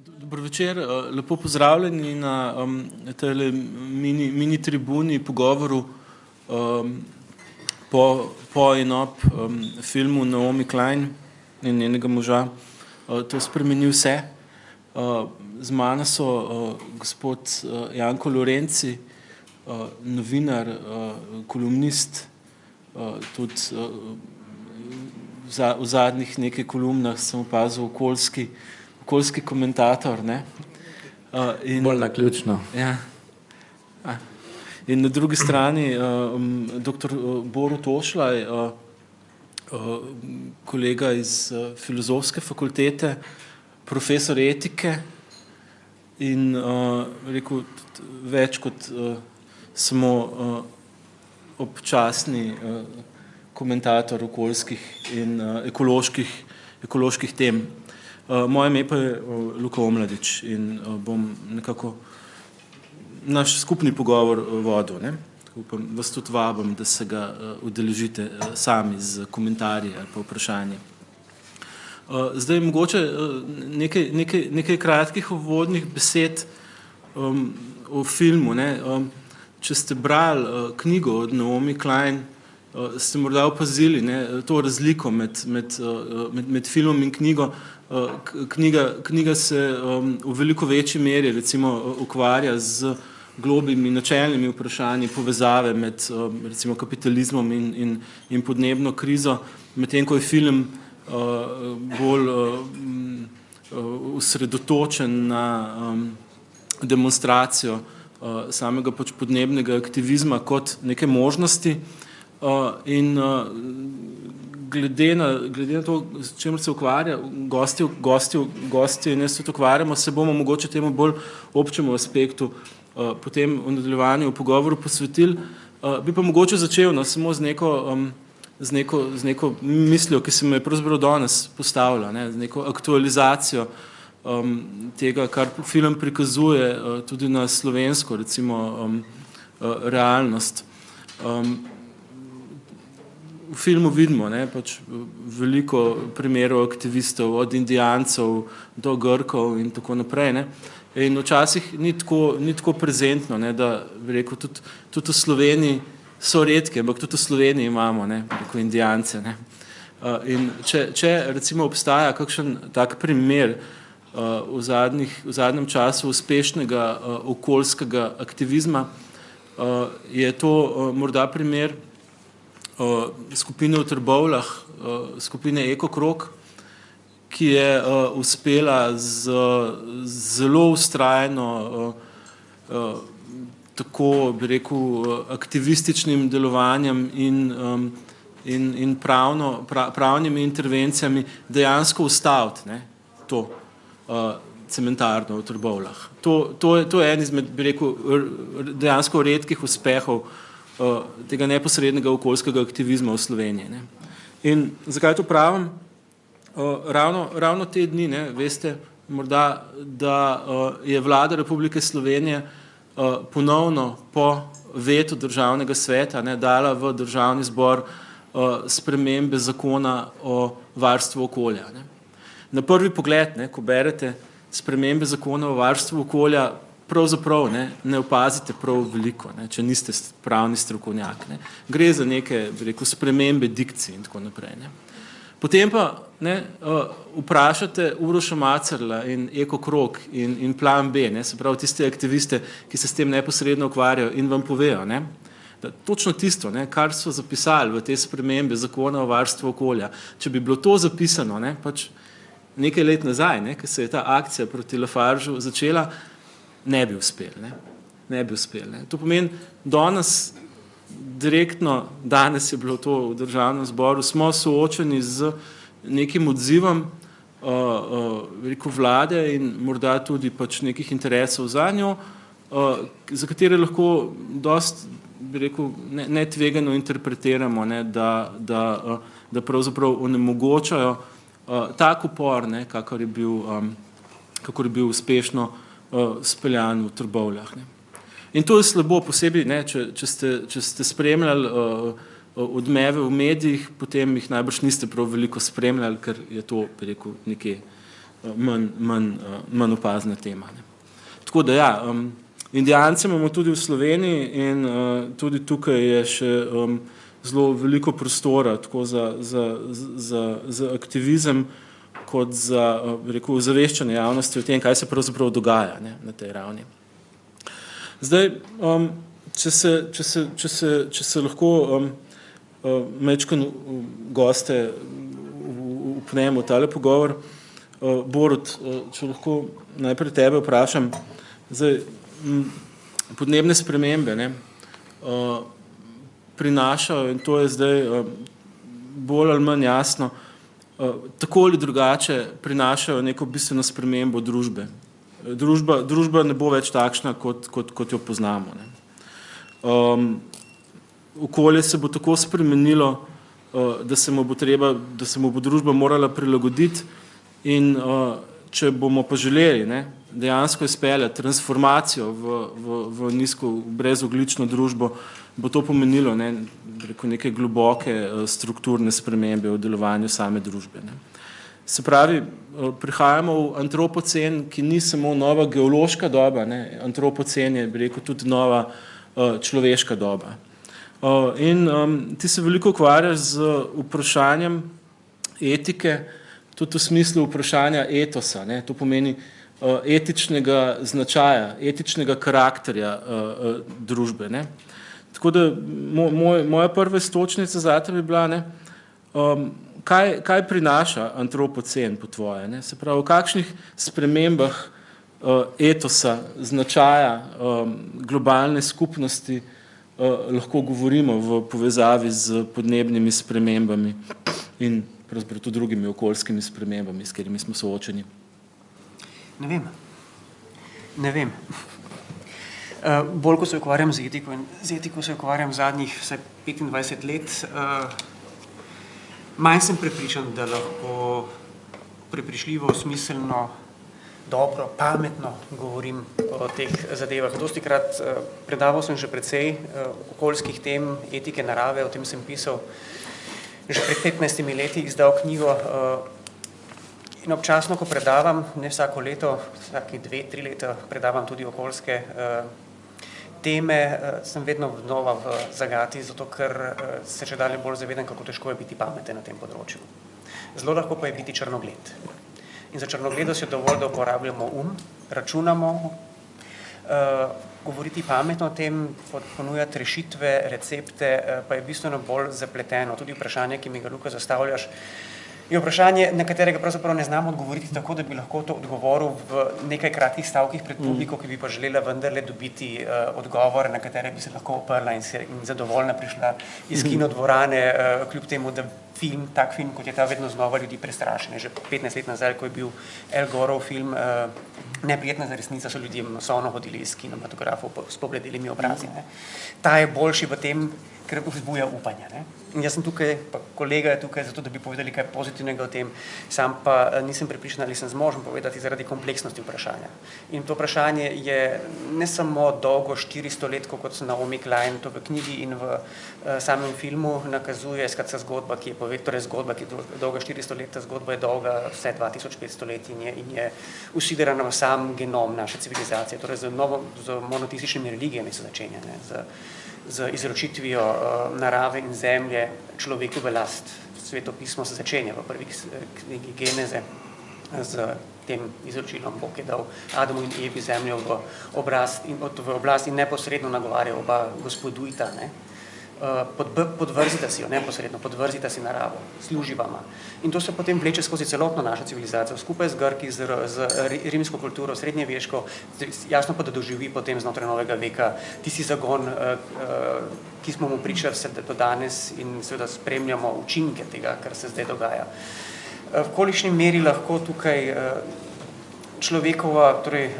Dobro večer, lepo pozdravljeni na tele mini tribuni pogovoru po in ob filmu Naomi Klein in njenega moža. To spremeni vse. Z mano so gospod Janko Lorenci, novinar, kolumnist, tudi v zadnjih nekaj kolumnah sem opazil okoljski komentator, ne? Bolj naključno. Ja. In na drugi strani dr. Borut Ošlaj, kolega iz Filozofske fakultete, profesor etike in rekel več kot samo občasni komentator okoljskih in ekoloških tem. Moje ime pa je Luka Omladič in bom nekako naš skupni pogovor vodil, ne? Vas tudi vabim, da se ga udeležite sami z komentarji ali pa vprašanji. Zdaj mogoče nekaj kratkih uvodnih besed o filmu, ne? Če ste brali knjigo od Naomi Klein, ste morda opazili, ne, to razliko med filmom in knjigo. Knjiga se v veliko večji meri recimo ukvarja z globljimi načelnimi vprašanji povezave med recimo kapitalizmom in podnebno krizo, medtem ko je film bolj osredotočen na demonstracijo samega podnebnega aktivizma kot neke možnosti. In glede na to, s čemer se ukvarja, gosti in jaz tudi ukvarjamo, se bomo mogoče temu bolj občemu aspektu potem v nadaljevanju v pogovoru posvetili. Bi pa mogoče začel samo z neko mislijo, ki se me je pravzaprav danes postavila, ne, z neko aktualizacijo tega, kar film prikazuje tudi na slovensko, recimo realnost. V filmu vidimo, ne, pač veliko primerov aktivistov, od Indijancev do Grkov in tako naprej, ne. In včasih ni tako prezentno, ne, da bi rekel, tudi v Sloveniji so redke, ampak tudi v Sloveniji imamo, ne, rekel, Indijance, ne. In če recimo obstaja kakšen tak primer v zadnjem času uspešnega okoljskega aktivizma, je to morda primer skupine v Trbovljah, skupine Ekokrog, ki je uspela z zelo vztrajno, tako bi rekel, aktivističnim delovanjem in pravnimi intervencijami dejansko ustaviti, ne, to cementarno v Trbovljah. To je en izmed, bi rekel, dejansko redkih uspehov tega neposrednega okoljskega aktivizma v Sloveniji, ne. In zakaj to pravim? Ravno te dni, ne, veste morda, da je Vlada Republike Slovenije ponovno po vetu Državnega sveta, ne, dala v Državni zbor spremembe zakona o varstvu okolja, ne. Na prvi pogled, ne, ko berete spremembe zakona o varstvu okolja, pravzaprav ne opazite prav veliko, ne, če niste pravni strokovnjak, ne. Gre za neke, bi rekel, spremembe dikcij in tako naprej, ne. Potem pa ne, vprašate Uroša Macerla in Ekokrog in Plan B, ne, se pravi tiste aktiviste, ki se s tem neposredno ukvarjajo in vam povejo, ne, da točno tisto, ne, kar so zapisali v te spremembe zakona o varstvu okolja, če bi bilo to zapisano, ne, pač nekaj let nazaj, ne, ko se je ta akcija proti Lafargeu začela, ne bi uspeli, ne. Ne bi uspeli, ne. To pomeni, danes je bilo to v Državnem zboru, smo soočeni z nekim odzivom rekel vlade in morda tudi pač nekih interesov za njo, za katere lahko dosti, bi rekel, netvegano interpretiramo, ne, da pravzaprav onemogočajo tak upor, ne, kakor je bil uspešno speljan v Trbovljah, ne. In to je slabo, posebej, ne, če ste spremljali odmeve v medijih, potem jih najbrž niste prav veliko spremljali, ker je to, bi rekel, nekje manj opazna tema. Ne. Tako da ja, Indijance imamo tudi v Sloveniji in tudi tukaj je še zelo veliko prostora tako za aktivizem kot za ozaveščanje javnosti o tem, kaj se pravzaprav dogaja, ne, na tej ravni. Zdaj, če se lahko majčkeno goste upnemo v tale pogovor, Borut, če lahko najprej tebe vprašam, zdaj, podnebne spremembe, ne, prinašajo, in to je zdaj bolj ali manj jasno, tako ali drugače prinašajo neko bistveno spremembo družbe. Družba ne bo več takšna, kot jo poznamo. Ne. Okolje se bo tako spremenilo, da se mu bo družba morala prilagoditi in če bomo pa želeli, ne, dejansko izpeljati transformacijo v nizko brezogljično družbo, bo to pomenilo, ne, neke globoke strukturne spremembe v delovanju same družbe. Ne. Se pravi, prihajamo v antropocen, ki ni samo nova geološka doba, ne, antropocen je, bi rekel, tudi nova človeška doba. In ti se veliko ukvarjaš z vprašanjem etike, tudi v smislu vprašanja etosa, ne, to pomeni etičnega značaja, etičnega karakterja družbe. Ne. Tako da moja prva iztočnica zate bi bila, ne, kaj prinaša antropocen po tvoje? Ne? Se pravi, v kakšnih spremembah etosa, značaja globalne skupnosti lahko govorimo v povezavi z podnebnimi spremembami in pravzaprav tudi drugimi okoljskimi spremembami, s katerimi smo soočeni? Ne vem. Bolj, ko se ukvarjam z etiko se ukvarjam zadnjih vsaj 25 let, manj sem prepričan, da lahko prepričljivo, smiselno, dobro, pametno govorim o teh zadevah. Dostikrat predaval sem že precej okoljskih tem, etike narave, o tem sem pisal že pred 15 leti, izdal knjigo in občasno, ko predavam, ne vsako leto, vsake 2-3 leta predavam tudi okoljske teme, sem vedno znova v zagati, zato ker se še dalje bolj zavedam, kako težko je biti pameten na tem področju. Zelo lahko pa je biti črnogled. In za črnogledost je dovolj, da uporabljamo računamo, govoriti pametno o tem, ponujati rešitve, recepte, pa je bistveno bolj zapleteno. Tudi vprašanje, ki mi ga, Luka, zastavljaš, je vprašanje, na katerega pravzaprav ne znam odgovoriti tako, da bi lahko to odgovoril v nekaj kratkih stavkih pred publiko, ki bi pa želela vendarle dobiti odgovore, na katere bi se lahko oprla in zadovoljna prišla iz kinodvorane, kljub temu, da tak film, kot je ta, vedno znova ljudi prestrašene. Že 15 let nazaj, ko je bil Al Gorov film Neprijetna za resnica, so ljudje masovno hodili iz kinematografov s pobledelimi obrazi. Ne. Ta je boljši v tem, ker vzbuja upanja. Ne. In jaz sem tukaj, pa kolega je tukaj, zato da bi povedali kaj pozitivnega o tem, sam pa nisem prepričan, ali sem zmožen povedati zaradi kompleksnosti vprašanja. In to vprašanje je ne samo dolgo 400 let, kot se Naomi Klein to v knjigi in v samem filmu nakazuje, skratka zgodba, ki je dolga 400 let, ta zgodba je dolga vse 2500 let in je usidrana v sam genom naše civilizacije, torej z monoteističnimi religijami se začenja, z izročitvijo narave in zemlje človeku v last. Sveto pismo se začenja v prvi knjigi Geneze z tem izročilom. Bog je dal Adamu in Evi zemljo v oblast in neposredno nagovarja oba gospodujta, ne. Podvrzita si jo, neposredno, podvrzita si naravo, služi vama. In to se potem vleče skozi celotno našo civilizacijo, skupaj z Grki, z rimsko kulturo, srednjeveško, jasno pa, da doživi potem znotraj novega veka tisti zagon, ki smo mu pričali vse do danes in seveda spremljamo učinke tega, kar se zdaj dogaja. V kolikšni meri lahko tukaj človekova, torej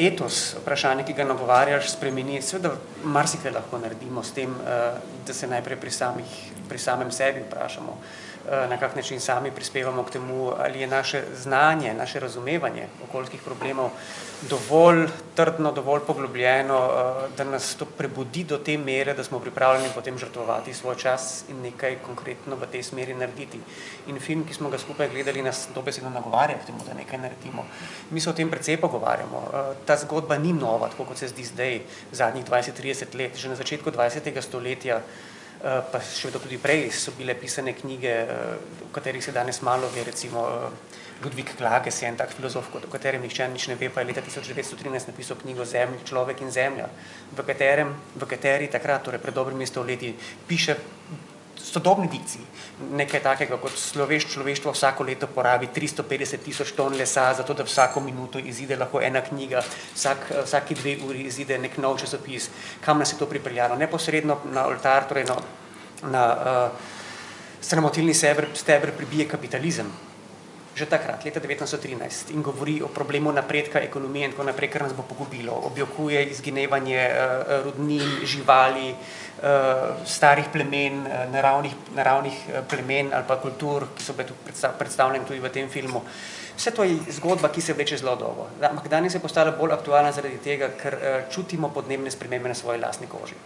etos, vprašanje, ki ga nagovarjaš, spremeni, seveda marsikaj lahko naredimo s tem, da se najprej pri samem sebi vprašamo, na kak način sami prispevamo k temu, ali je naše znanje, naše razumevanje okoljskih problemov dovolj trdno, dovolj poglobljeno, da nas to prebudi do te mere, da smo pripravljeni potem žrtvovati svoj čas in nekaj konkretno v tej smeri narediti. In film, ki smo ga skupaj gledali, nas dobesedno nagovarja k temu, da nekaj naredimo. Mi se o tem precej pogovarjamo. Ta zgodba ni nova, tako kot se zdi zdaj, zadnjih 20-30 let. Že na začetku 20. stoletja, pa še tudi prej so bile pisane knjige, o katerih se danes malo ve, recimo Ludwig Klages je en tak filozof, o katerem nihče nič ne ve, pa je leta 1913 napisal knjigo Človek in zemlja, v kateri takrat, torej pred dobrimi stoletji, piše sodobni dikciji, nekaj takega kot človeštvo vsako leto porabi 350 000 ton lesa, zato da vsako minuto izide lahko ena knjiga, vsaki 2 uri izide nek nov časopis. Kam nas je to pripeljalo? Neposredno na oltar, torej na sramotilni steber pribije kapitalizem. Že takrat, leta 1913, in govori o problemu napredka ekonomije in tako naprej, kar nas bo pogubilo. Objokuje izginevanje rudnin, živali, starih plemen, naravnih plemen ali pa kultur, ki so bile predstavljene tudi v tem filmu. Vse to je zgodba, ki se vleče zelo dolgo. Ampak danes je postala bolj aktualna zaradi tega, ker čutimo podnebne spremembe na svoji lastni koži.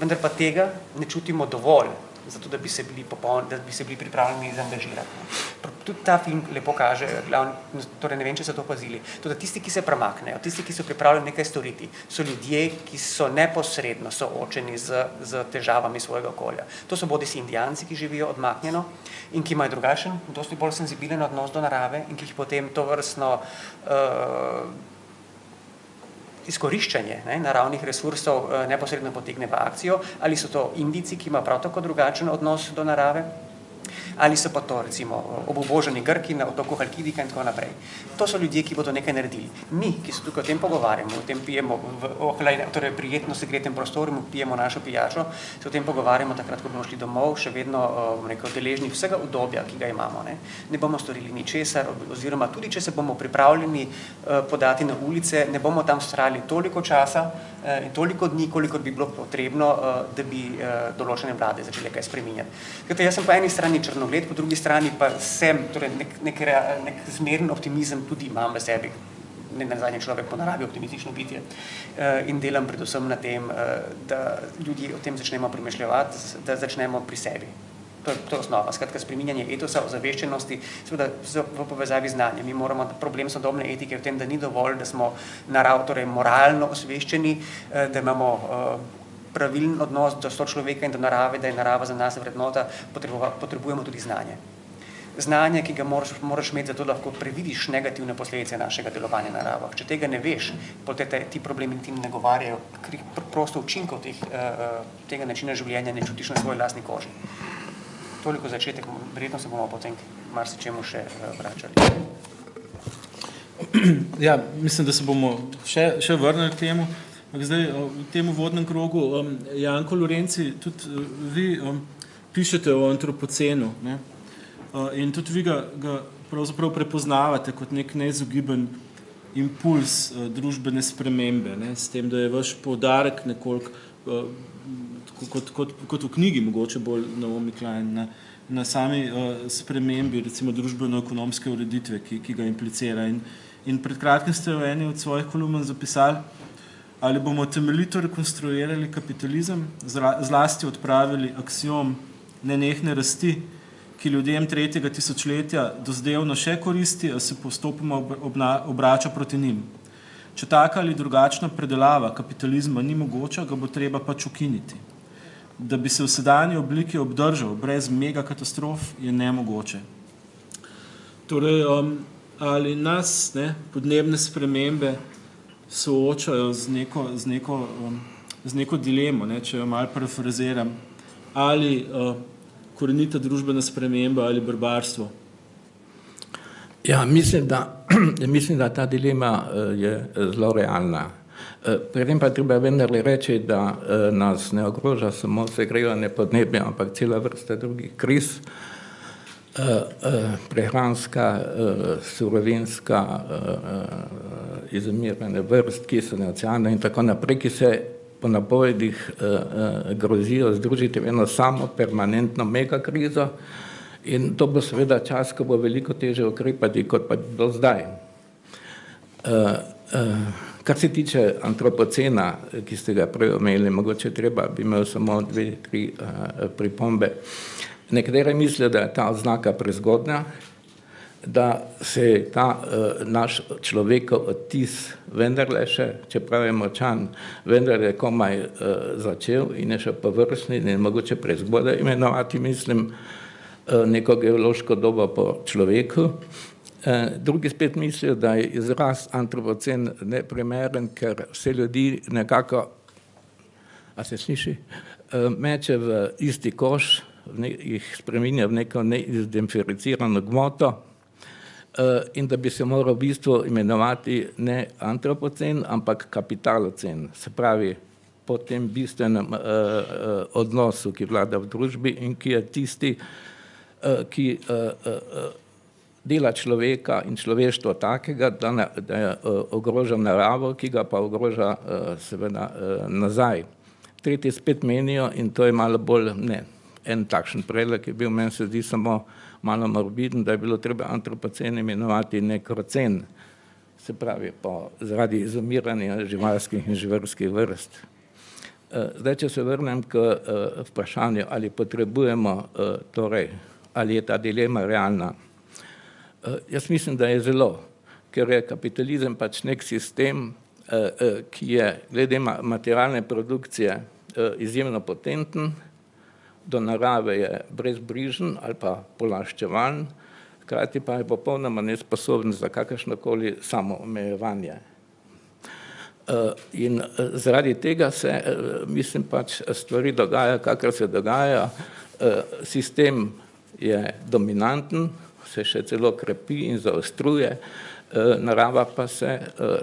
Vendar pa tega ne čutimo dovolj, zato da bi se bili pripravljeni zaangažirati. Tudi ta film lepo kaže, torej ne vem, če so to opazili, tudi tisti, ki se premaknejo, tisti, ki so pripravljeni nekaj storiti, so ljudje, ki so neposredno soočeni z težavami svojega okolja. To so bodisi Indijanci, ki živijo odmaknjeno in ki imajo drugačen, dosti bolj senzibilen odnos do narave in ki jih potem to vrstno izkoriščanje naravnih resursov neposredno potegne v akcijo, ali so to Indijci, ki ima prav tako drugačen odnos do narave, ali so pa to recimo obubožani Grki na otoku Halkidika in tako naprej. To so ljudje, ki bodo nekaj naredili. Mi, ki se tukaj o tem pogovarjamo, o tem pijemo torej prijetno segretem prostoru, pijemo našo pijačo, se o tem pogovarjamo takrat, ko bomo šli domov, še vedno deležni vsega udobja, ki ga imamo. Ne bomo storili ničesar, oziroma tudi, če se bomo pripravljeni podati na ulice, ne bomo tam vztrajali toliko časa in toliko dni, kolikor bi bilo potrebno, da bi določene vlade začele kaj spreminjati. Jaz sem po eni strani črnogled, po drugi strani pa sem, torej nek zmeren optimizem tudi imam v sebi, nazadnje človek po naravi optimistično bitje, in delam predvsem na tem, da ljudje o tem začnemo premišljevati, da začnemo pri sebi. To je osnova. Skratka, spreminjanje etosa, ozaveščenosti, seveda v povezavi z znanjem. Mi moramo, problem sodobne etike v tem, da ni dovolj, da smo torej moralno osveščeni, da imamo pravilen odnos do sočloveka in do narave, da je narava za nas vrednota, potrebujemo tudi znanje. Znanje, ki ga moraš imeti, zato lahko previdiš negativne posledice našega delovanja na naravah. Če tega ne veš, ti problemi ti ne nagovarjajo, ker prosto učinkov tega načina življenja ne čutiš na svoji lastni koži. Toliko začetek, verjetno se bomo potem marsičemu še vračali. Ja, mislim, da se bomo še vrnili k temu. Zdaj, v tem uvodnem krogu, Janko Lorenci, tudi vi pišete o antropocenu, ne? In tudi vi ga pravzaprav prepoznavate kot nek neizogiben impuls družbene spremembe, ne? S tem, da je vaš poudarek nekoliko, kot v knjigi, mogoče bolj Naomi Klein, na sami spremembi, recimo družbeno-ekonomske ureditve, ki ga implicira. In pred kratkim ste v eni od svojih kolumn zapisali, ali bomo temeljito rekonstruirali kapitalizem, zlasti odpravili aksiom nenehne rasti, ki ljudem 3. tisočletja dozdevno še koristi, a se postopoma obrača proti njim. Če taka ali drugačna predelava kapitalizma ni mogoča, ga bo treba pač ukiniti. Da bi se v sedanji obliki obdržal brez megakatastrof, je nemogoče. Torej, ali nas podnebne spremembe soočajo z neko dilemo, če jo malo parafraziram, ali korenita družbena sprememba ali barbarstvo? Ja, mislim, da ta dilema je zelo realna. Pri tem pa treba vendarle reči, da nas ne ogroža samo segrevanje podnebja, ampak cela vrsta drugih kriz, prehranska, surovinska, izumiranje vrst, kisane oceane in tako naprej, ki se po napovedih grozijo združiti v eno samo permanentno megakrizo in to bo seveda čas, ko bo veliko težje ukrepati, kot pa do zdaj. Kar se tiče antropocena, ki ste ga prej omenili, mogoče bi imel samo 2-3 pripombe. Nekateri mislijo, da je ta oznaka prezgodnja, da se je ta naš človekov odtis vendarle še, čeprav je močan, vendar je komaj začel in je še površni in mogoče prezgodaj imenovati, mislim, neko geološko dobo po človeku. Drugi spet mislijo, da je izraz antropocen neprimeren, ker vse ljudi nekako, a se sliši, meče v isti koš, jih spreminja v neko neidentificirano gmoto in da bi se moral v bistvu imenovati ne antropocen, ampak kapitalocen, se pravi po tem bistvenem odnosu, ki vlada v družbi in ki je tisti, ki dela človeka in človeštvo takega, da ogroža naravo, ki ga pa ogroža seveda nazaj. Tretji spet menijo, in to je malo bolj, ne, en takšen predlog je bil, meni se zdi samo malo morbiden, da je bilo treba antropocen imenovati nekrocen, se pravi zaradi izumiranja živalskih in živalskih vrst. Zdaj, če se vrnem k vprašanju, ali potrebujemo, torej, ali je ta dilema realna. Jaz mislim, da je zelo, ker je kapitalizem pač nek sistem, ki je glede materialne produkcije izjemno potenten, do narave je brezbrižen ali pa polaščevan, hkrati pa je popolnoma nesposoben za kakršnokoli samoomejevanje. In zaradi tega se, mislim, pač stvari dogajajo, kakor se dogajajo, sistem je dominanten, se še celo krepi in zaostruje, narava pa se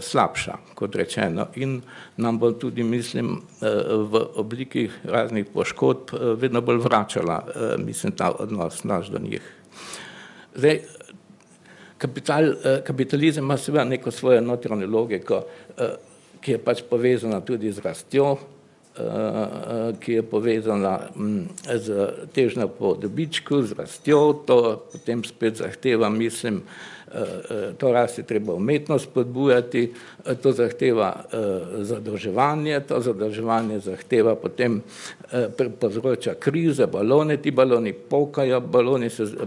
slabša, kot rečeno, in nam bo tudi, mislim, v obliki raznih poškodb vedno bolj vračala, mislim, ta odnos naš do njih. Zdaj, kapitalizem ima seveda neko svojo notranjo logiko, ki je pač povezana tudi z rastjo, ki je povezana z težnjo po dobičku, z rastjo, to potem spet zahteva, mislim, to rast je treba umetno spodbujati, to zahteva zadolževanje, to zadolževanje zahteva potem povzroča krize, balone, ti baloni pokajo,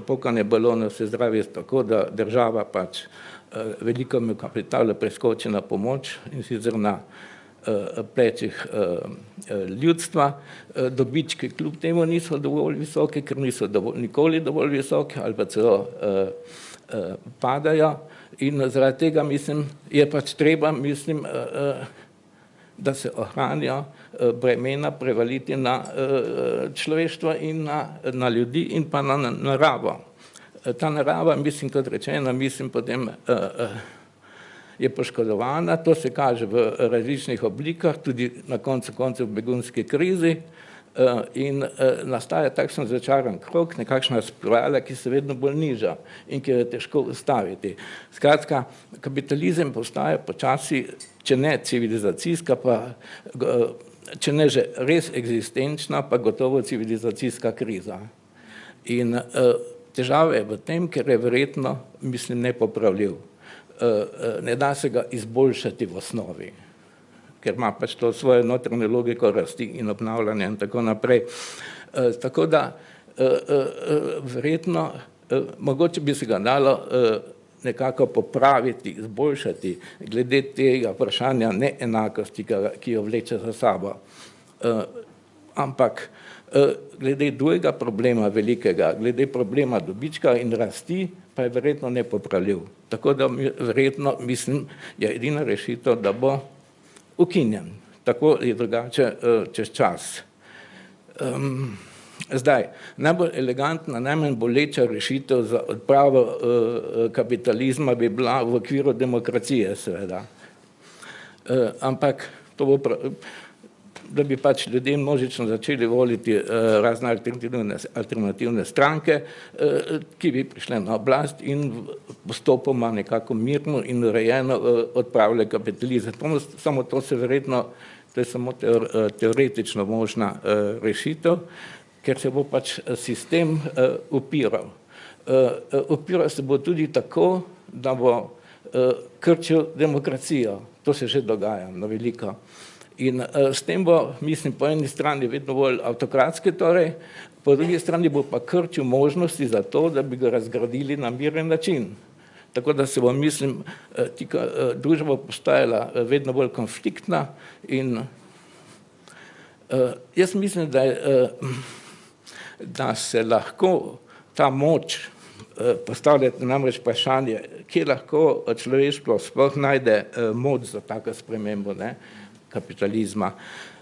pokanje balonov se zdravi tako, da država pač velikemu kapitalu preskoči na pomoč in sicer na plečih ljudstva. Dobički kljub temu niso dovolj visoki, ker niso nikoli dovolj visoki ali pa celo padajo in zaradi tega, mislim, je pač treba, mislim, da se ohranijo bremena prevaliti na človeštvo in na ljudi in pa na naravo. Ta narava, mislim, kot rečeno, mislim, potem je poškodovana, to se kaže v različnih oblikah, tudi na koncu v begunski krizi in nastaja takšen začaran krog, nekakšna spirala, ki se vedno bolj niža in ki jo je težko ustaviti. Skratka, kapitalizem postaja počasi, če ne civilizacijska, pa če ne že res eksistenčna, pa gotovo civilizacijska kriza. In težava je v tem, ker je verjetno, mislim, nepopravljiv. Ne da se ga izboljšati v osnovi, ker ima pač to svojo notranjo logiko rasti in obnavljanja in tako naprej. Tako da verjetno, mogoče bi se ga dalo nekako popraviti, izboljšati glede tega vprašanja neenakosti, ki jo vleče za sabo. Ampak glede drugega problema velikega, glede problema dobička in rasti, pa je verjetno nepopravljiv. Tako da verjetno, mislim, je edina rešitev, da bo ukinjen. Tako je drugače čez čas. Zdaj, najbolj elegantna, najmanj boleča rešitev za odpravo kapitalizma bi bila v okviru demokracije, seveda. Ampak to bo da bi pač ljudje množično začeli voliti razne alternativne stranke, ki bi prišle na oblast in postopoma nekako mirno in urejeno odpravile kapitalizem. Samo to se verjetno to je samo teoretično možna rešitev, ker se bo pač sistem upiral. Upiral se bo tudi tako, da bo krčil demokracijo. To se že dogaja na veliko. In s tem bo, mislim, po eni strani vedno bolj avtokratski, torej, po drugi strani bo pa krčil možnosti za to, da bi ga razgradili na miren način. Tako da se bo, mislim, družba postajala vedno bolj konfliktna in jaz mislim, da se lahko ta moč postavljati namreč vprašanje, kje lahko človeštvo sploh najde moč za tako spremembo, ne, kapitalizma.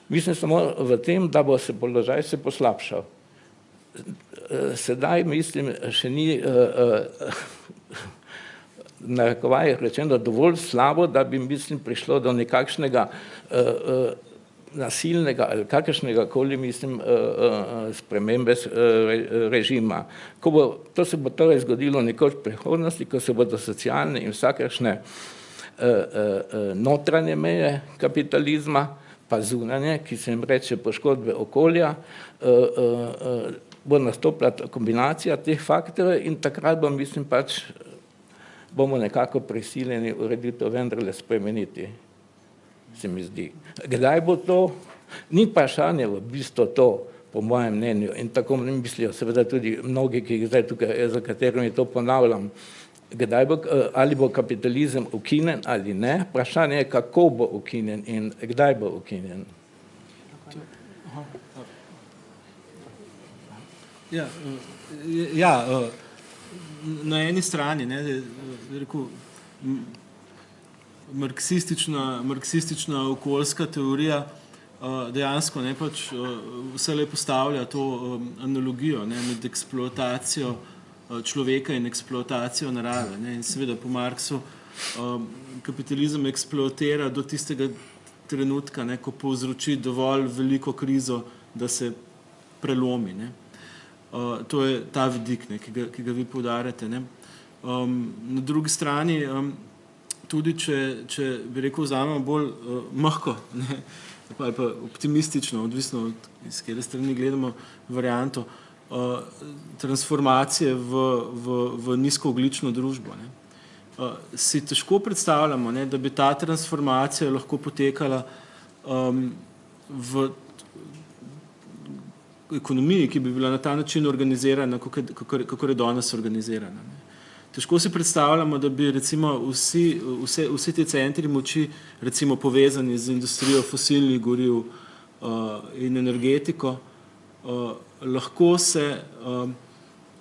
Mislim samo v tem, da bo se položaj se poslabšal. Sedaj, mislim, še ni narekovaj rečeno dovolj slabo, da bi, mislim, prišlo do nekakšnega nasilnega ali kakršnega koli, mislim, spremembe režima. To se bo torej zgodilo nekoč v prihodnosti, ko se bodo socialne in vsakršne notranje meje kapitalizma, pa zunanje, ki se jim reče poškodbe okolja, bo nastopila kombinacija teh faktorjev in takrat bo, mislim, pač bomo nekako prisiljeni ureditev vendarle spremeniti, se mi zdi. Kdaj bo to? Ni vprašanje v bistvu to, po mojem mnenju, in tako mislijo seveda tudi mnogi, ki jih zdaj tukaj, za katerimi to ponavljam, ali bo kapitalizem ukinjen ali ne, vprašanje je, kako bo ukinjen in kdaj bo ukinjen. Na eni strani, ne, rekel, marksistična okoljska teorija dejansko ne, pač vselej postavlja to analogijo, ne, med eksploatacijo človeka in eksploatacijo narave. Ne, in seveda po Marksu kapitalizem eksploatira do tistega trenutka, ne, ko povzroči dovolj veliko krizo, da se prelomi. Ne. To je ta vidik, ne, ki ga vi poudarjate. Ne. Na drugi strani, tudi če bi rekel, vzamemo bolj mehko, ne, ali pa optimistično, odvisno od iz katere strani gledamo varianto, transformacije v nizkoogljično družbo. Ne. Si težko predstavljamo, ne, da bi ta transformacija lahko potekala v ekonomiji, ki bi bila na ta način organizirana, kakor je danes organizirana. Ne. Težko si predstavljamo, da bi recimo vsi ti centri moči recimo povezani z industrijo fosilnih goriv in energetiko, lahko se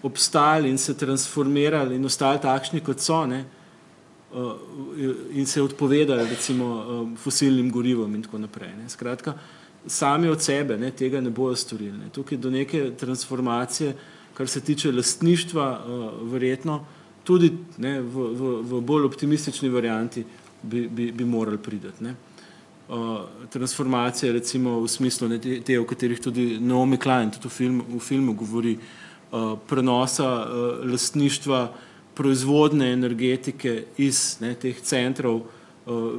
obstajali in se transformirali in ostali takšni, kot so, ne, in se odpovedali recimo fosilnim gorivom in tako naprej. Ne. Skratka, sami od sebe, ne, tega ne bojo storili. Ne. Tukaj do neke transformacije, kar se tiče lastništva, verjetno tudi, ne, v bolj optimistični varianti bi morali priti. Ne. Transformacije recimo v smislu, ne, te, o katerih tudi Naomi Klein tudi v filmu govori, prenosa lastništva proizvodne energetike iz, ne, teh centrov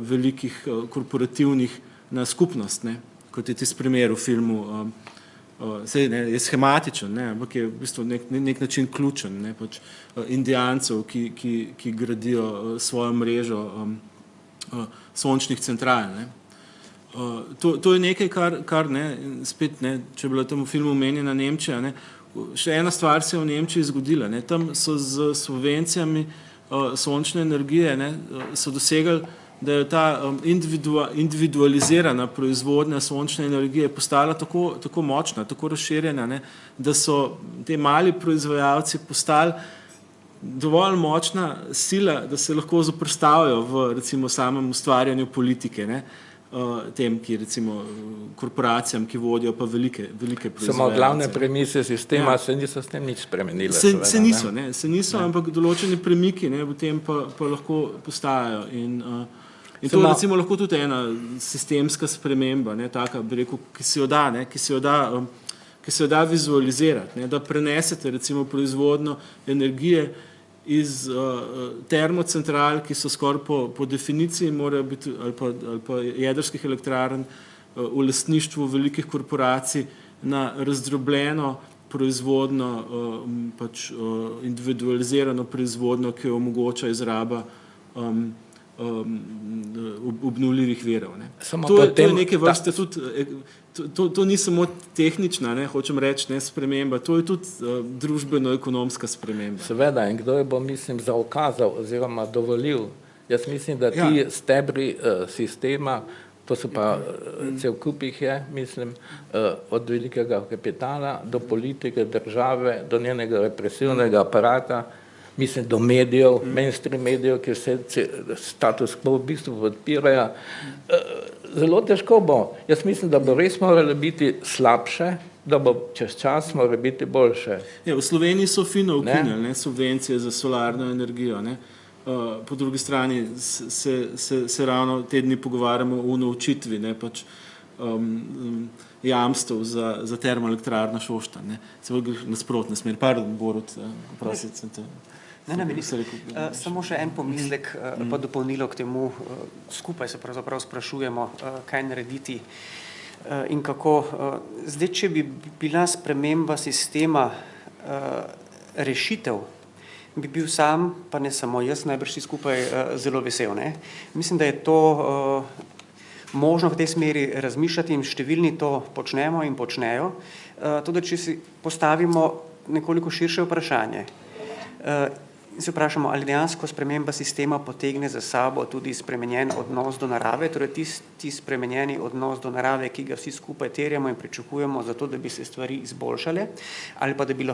velikih korporativnih na skupnost, ne, kot je tisti primer v filmu, sej, ne, je schematičen, ne, ampak je v bistvu nek način ključen, ne, pač Indijancev, ki gradijo svojo mrežo sončnih central. Ne. To je nekaj, kar ne, spet, ne, če je bila tam v filmu omenjena Nemčija, ne, še ena stvar se je v Nemčiji zgodila. Ne, tam so z subvencijami sončne energije, ne, so dosegli, da je ta individualizirana proizvodnja sončne energije postala tako močna, tako razširjena, ne, da so te mali proizvajalci postali dovolj močna sila, da se lahko zoperstavijo v recimo samem ustvarjanju politike, ne, tem, ki recimo korporacijam, ki vodijo pa velike proizvajalce. Samo glavne premise sistema se niso s tem nič spremenile. Se niso, ampak določeni premiki, ne, potem pa lahko postajajo in to recimo lahko tudi ena sistemska sprememba, ne, taka, bi rekel, ki se jo da vizualizirati, ne, da prenesete recimo proizvodno energije iz termocentral, ki so skoraj po definiciji morajo biti, ali pa jedrskih elektrarn, v lastništvu velikih korporacij na razdrobljeno proizvodno, pač individualizirano proizvodno, ki jo omogoča izraba obnovljivih virov. To je neke vrste tudi, to ni samo tehnična, hočem reči, sprememba, to je tudi družbeno-ekonomska sprememba. Seveda, in kdo je bo, mislim, zaukazal oziroma dovolil. Jaz mislim, da ti stebri sistema, to so pa cel kup jih je, mislim, od velikega kapitala do politike, države, do njenega represivnega aparata, mislim, do medijev, mainstream medijev, ki vse status quo v bistvu podpirajo. Zelo težko bo. Jaz mislim, da bo res moralo biti slabše, da bo čez čas moralo biti boljše. V Sloveniji so fino ukinjali subvencije za solarno energijo, po drugi strani se ravno te dni pogovarjamo o naučitvi, pač jamstev za termoelektrarno Šoštanj. Se bo nasprotne smer. Pardon, Borut, prosim, sem te... Samo še en pomislek, pa dopolnilo k temu, skupaj se pravzaprav sprašujemo, kaj narediti in kako. Zdaj, če bi bila sprememba sistema rešitev, bi bil sam, pa ne samo jaz, najbrž vsi skupaj zelo vesel. Mislim, da je to možno v tej smeri razmišljati in številni to počnemo in počnejo. Tudi, če si postavimo nekoliko širše vprašanje in se vprašamo, ali dejansko sprememba sistema potegne za sabo tudi spremenjen odnos do narave, torej tisti spremenjeni odnos do narave, ki ga vsi skupaj terjamo in pričakujemo zato, da bi se stvari izboljšale, ali pa da bi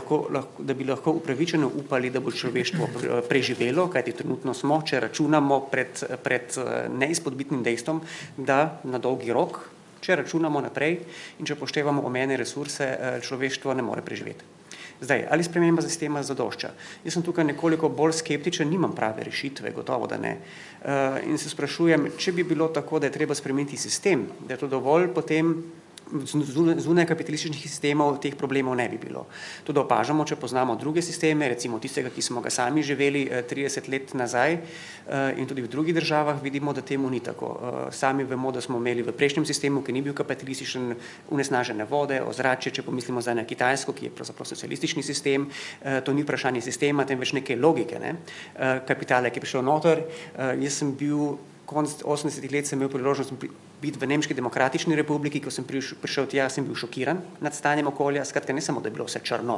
lahko upravičeno upali, da bo človeštvo preživelo, kajti trenutno smo, če računamo pred neizpodbitnim dejstvom, da na dolgi rok, če računamo naprej in če poštevamo omejene resurse, človeštvo ne more preživeti. Zdaj, ali sprememba sistema zadošča? Jaz sem tukaj nekoliko bolj skeptičen, nimam prave rešitve, gotovo da ne. In se sprašujem, če bi bilo tako, da je treba spremeniti sistem, da je to dovolj, potem zunaj kapitalističnih sistemov teh problemov ne bi bilo. Tudi opažamo, če poznamo druge sisteme, recimo tistega, ki smo ga sami živeli 30 let nazaj in tudi v drugih državah vidimo, da temu ni tako. Sami vemo, da smo imeli v prejšnjem sistemu, ki ni bil kapitalističen, onesnažene vode, ozračje, če pomislimo zdaj na Kitajsko, ki je pravzaprav socialistični sistem, to ni vprašanje sistema, temveč neke logike. Kapitala, ki je prišel noter, jaz sem bil konec 80-ih let sem imel priložnost biti v Nemški demokratični republiki, ko sem prišel tja, sem bil šokiran nad stanjem okolja, skratka ne samo, da je bilo vse črno,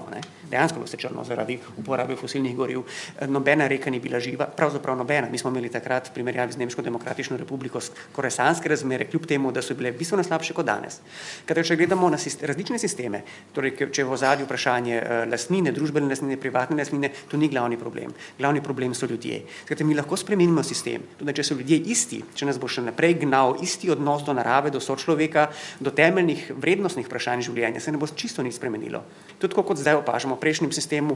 dejansko bilo vse črno zaradi uporabe fosilnih goriv, nobena reka ni bila živa, pravzaprav nobena, mi smo imeli takrat v primerjavi z Nemško demokratično republiko koresanske razmere, kljub temu, da so bile bistveno slabše kot danes. Kadar če gledamo na različne sisteme, torej če je v ozadju vprašanje lastnine, družbene lastnine, privatne lastnine, to ni glavni problem. Glavni problem so ljudje. Skratka, mi lahko spremenimo sistem, tudi če so ljudje isti, če nas bo še naprej gnal isti odnos do narave, do sočloveka, do temeljnih vrednostnih vprašanj življenja, se ne bo čisto nič spremenilo. Tudi tako, kot zdaj opažamo v prejšnjem sistemu,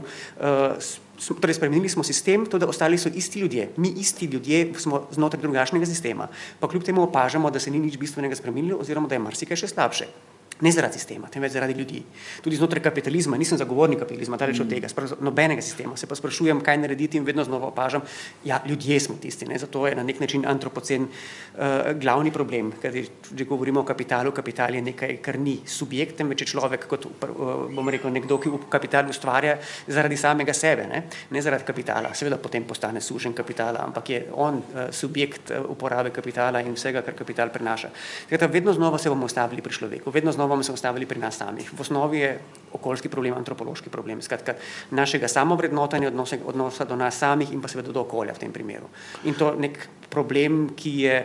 torej spremenili smo sistem, tudi ostali so isti ljudje. Mi isti ljudje smo znotraj drugačnega sistema, pa kljub temu opažamo, da se ni nič bistvenega spremenilo oziroma da je marsikaj še slabše. Ne zaradi sistema, temveč zaradi ljudi. Tudi znotraj kapitalizma, nisem zagovornik kapitalizma, daleč od tega, nobenega sistema, se pa sprašujem, kaj narediti in vedno znova opažam, ljudje smo tisti, zato je na nek način antropocen glavni problem, ker že govorimo o kapitalu, kapital je nekaj, kar ni subjekt, temveč je človek, kot bomo rekel, nekdo, ki kapital ustvarja zaradi samega sebe, ne zaradi kapitala, seveda potem postane suženj kapitala, ampak je on subjekt uporabe kapitala in vsega, kar kapital prinaša. Skratka, vedno znova se bomo ustavili pri človeku, vedno znova bomo se ustavili pri nas samih. V osnovi je okoljski problem, antropološki problem, skratka našega samovrednotanja, odnosa do nas samih in pa seveda do okolja v tem primeru. In to nek problem, ki je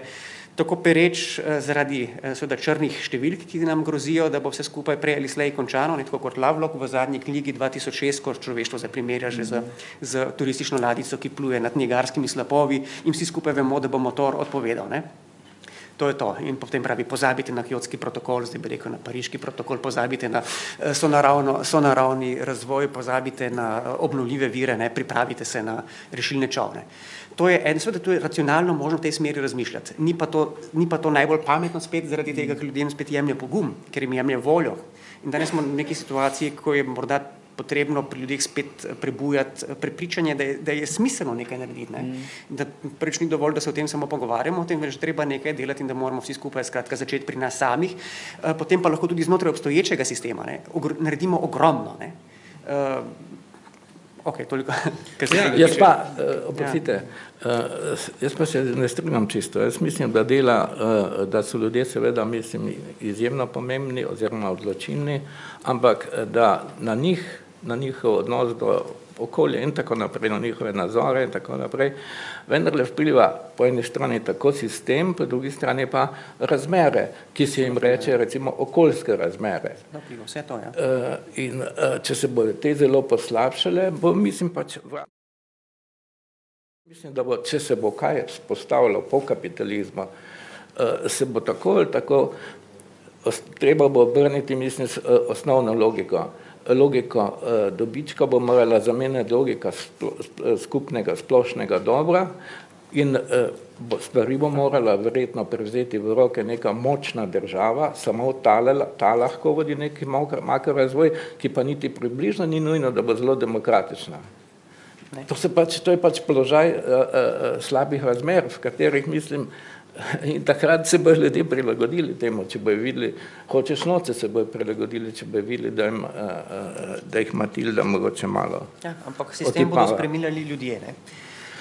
tako pereč zaradi seveda črnih številk, ki nam grozijo, da bo vse skupaj prej ali slej končano, tako kot Lovelock v zadnji knjigi 2006, ko človeštvo primerja že z turistično ladjico, ki pluje nad Niagarskimi slapovi in vsi skupaj vemo, da bo motor odpovedal. To je to. In potem pravi, pozabite na Kjotski protokol, zdaj bi rekel na Pariški protokol, pozabite na sonaravni razvoj, pozabite na obnovljive vire, pripravite se na rešilne čolne. To je racionalno možno v tej smeri razmišljati. Ni pa to najbolj pametno spet zaradi tega, ker ljudem spet jemlje pogum, ker jim jemlje voljo. In danes smo v neki situaciji, ko je morda potrebno pri ljudeh spet prebujati prepričanje, da je smiselno nekaj narediti. Ne? Da prvič ni dovolj, da se o tem samo pogovarjamo, o tem več treba nekaj delati in da moramo vsi skupaj skratka začeti pri nas samih, potem pa lahko tudi znotraj obstoječega sistema naredimo ogromno. Ne? Ok, toliko. Jaz pa, oprostite, jaz pa se ne strinjam čisto. Jaz mislim, da so ljudje seveda, mislim, izjemno pomembni oziroma odločilni, ampak da na njihov odnos do okolja in tako naprej, na njihove nazore in tako naprej, vendarle vpliva po eni strani tako sistem, po drugi strani pa razmere, ki se jim reče recimo okoljske razmere. Vse to, ja. In če se bodo te zelo poslabšale, mislim, da bo, če se bo kaj spostavilo po kapitalizmu, se bo tako ali tako, treba bo obrniti, mislim, osnovno logiko dobička bo morala zamenjati logika skupnega splošnega dobra in stvari bo morala verjetno prevzeti v roke neka močna država, samo ta lahko vodi neki makrorazvoj, ki pa niti približno ni nujno, da bo zelo demokratična. To je pač položaj slabih razmer, v katerih mislim, in takrat se bojo ljudje prilagodili temu, če bojo videli, hočeš noče se bojo prilagodili, če bojo videli, da jih Matilda mogoče malo. Ja, ampak sistem bodo spreminjali ljudje, ne?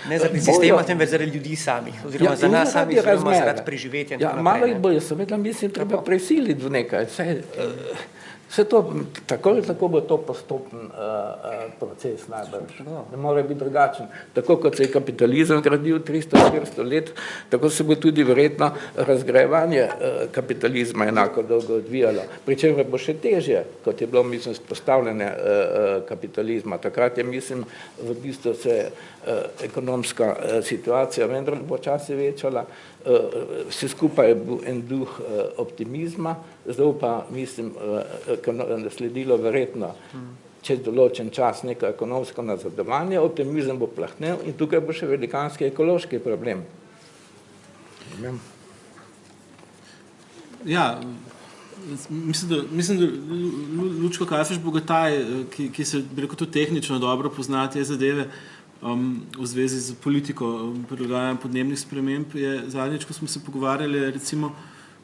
Ne zaradi sistema, temveč zaradi ljudi samih, oziroma za nas samih, oziroma zaradi preživetja. Ja, malo jih bojo, seveda mislim, treba prisiliti v nekaj. Vse to, tako ali tako bo to postopen proces najbrž. Ne more biti drugačen. Tako kot se je kapitalizem gradil 300-400 let, tako se bo tudi verjetno razgrajevanje kapitalizma enako dolgo odvijalo. Pričemer bo še težje, kot je bilo, mislim, spostavljanje kapitalizma. Takrat je, mislim, v bistvu se ekonomska situacija vendar počasi večala. Vse skupaj je bil en duh optimizma, zdaj pa mislim, sledilo verjetno čez določen čas neko ekonomsko nazadovanje, optimizem bo plahnel in tukaj bo še velikanski ekološki problem. Ja, mislim, da Lučko Kajfež-Bogataj, ki se rekel tudi tehnično dobro pozna te zadeve, v zvezi z politiko prilagajanja podnebnih sprememb, je zadnjič, ko smo se pogovarjali, recimo,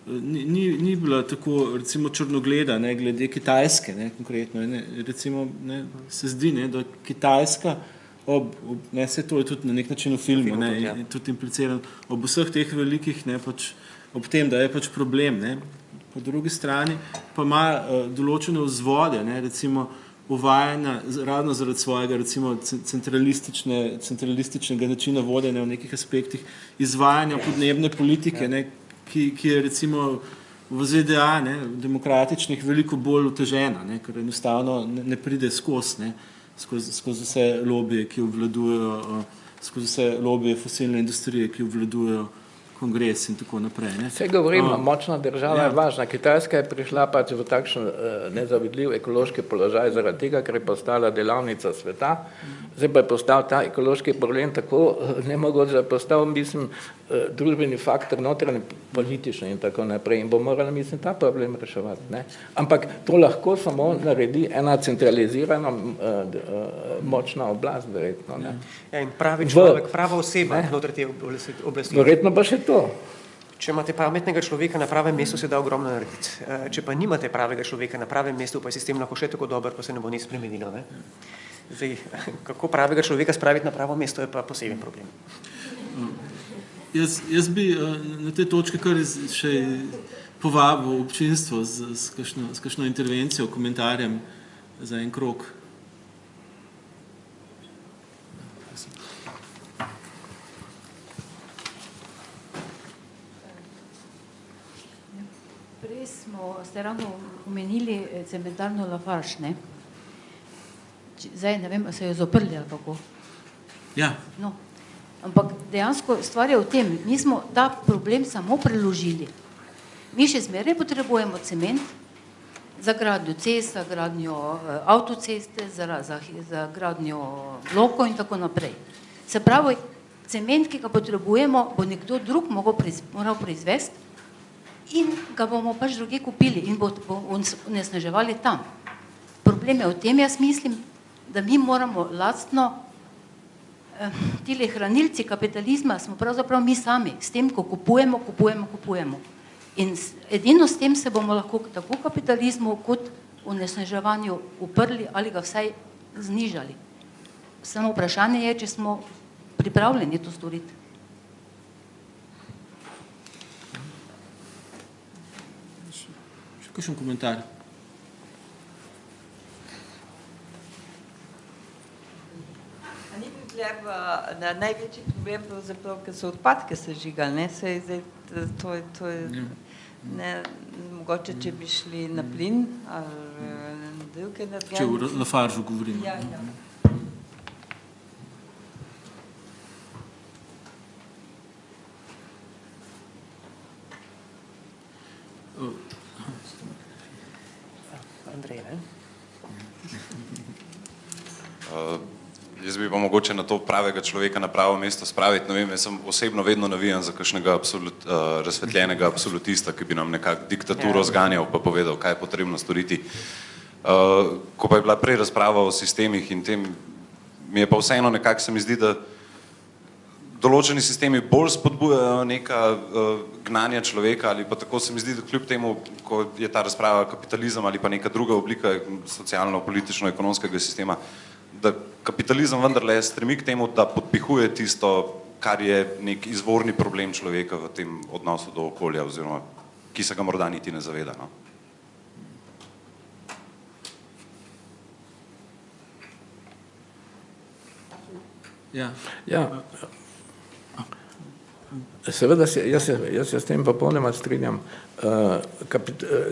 ni bila tako, recimo, črnogleda, ne, glede Kitajske, ne, konkretno, ne, recimo, ne, se zdi, ne, da Kitajska se to je tudi na nek način v filmu, ne, in tudi implicirano, ob vseh teh velikih, ne, pač, ob tem, da je pač problem, ne, po drugi strani pa ima določene vzvode, ne, recimo, uvajanja, ravno zaradi svojega, recimo, centralističnega načina vodenja v nekih aspektih, izvajanja podnebne politike, ne, ki je, recimo, v ZDA, ne, demokratičnih veliko bolj otežena, ne, ker enostavno ne pride skozi vse lobije, ki obvladujejo, skozi vse lobije fosilne industrije, ki obvladujejo kongres in tako naprej. Ne. Vse govorimo, močna država je važna. Kitajska je prišla pač v takšen nezavidljiv ekološki položaj zaradi tega, ker je postala delavnica sveta. Zdaj pa je postal ta ekološki problem tako nemogoč, da je postal, mislim, družbeni faktor, notranji politični in tako naprej. In bo morala, mislim, ta problem reševati. Ne. Ampak to lahko samo naredi ena centralizirana močna oblast, verjetno. Ne. Ja, in pravi človek, prava oseba znotraj te oblasti. Verjetno pa še to. Če imate pametnega človeka na pravem mestu, se da ogromno narediti. Če pa nimate pravega človeka na pravem mestu, pa je sistem lahko še tako dober, pa se ne bo nič spremenilo. Ne? Zdaj, kako pravega človeka spraviti na pravo mesto, je pa poseben problem. Jaz bi na tej točki kar še povabil občinstvo s kakšno intervencijo, komentarjem za en krog. Ste ravno omenili cementarno Lafarge, ne? Zdaj ne vem, se jo zaprli ali kako? Ja. No, ampak dejansko stvar je v tem, mi smo ta problem samo preložili. Mi še zmeraj potrebujemo cement za gradnjo cest, za gradnjo avtoceste, za gradnjo blokov in tako naprej. Se pravi, cement, ki ga potrebujemo, bo nekdo drug moral proizvesti in ga bomo pač druge kupili in bo onesnaževali tam. problem je v tem, jaz mislim, da mi moramo lastno, tile hranilci kapitalizma smo pravzaprav mi sami, s tem, ko kupujemo. In edino s tem se bomo lahko tako kapitalizmu kot onesnaževanju uprli ali ga vsaj znižali. Samo vprašanje je, če smo pripravljeni to storiti. Še kakšen komentar? A ni bil na največji problem pravzaprav, ker so odpadke sežigali, ne? Saj zdaj to je ne, mogoče, če bi šli na plin ali drug energent. Če v Lafargeu govorimo. Ja. Andrej, ne? Jaz bi pa mogoče na to pravega človeka na pravo mesto spraviti. Ne vem, jaz sem osebno vedno navijam za kakšnega razsvetljenega absolutista, ki bi nam nekako diktaturo zganjal pa povedal, kaj je potrebno storiti. Ko pa je bila prej razprava o sistemih in tem, mi je pa vseeno nekako se mi zdi, da določeni sistemi bolj spodbujajo neka gnanja človeka ali pa tako se mi zdi, da kljub temu, ko je ta razprava kapitalizem ali pa neka druga oblika socialno-politično-ekonomskega sistema, da kapitalizem vendarle stremi k temu, da podpihuje tisto, kar je nek izvorni problem človeka v tem odnosu do okolja oziroma ki se ga morda niti ne zaveda. No? Ja. Seveda jaz se s tem popolnoma strinjam.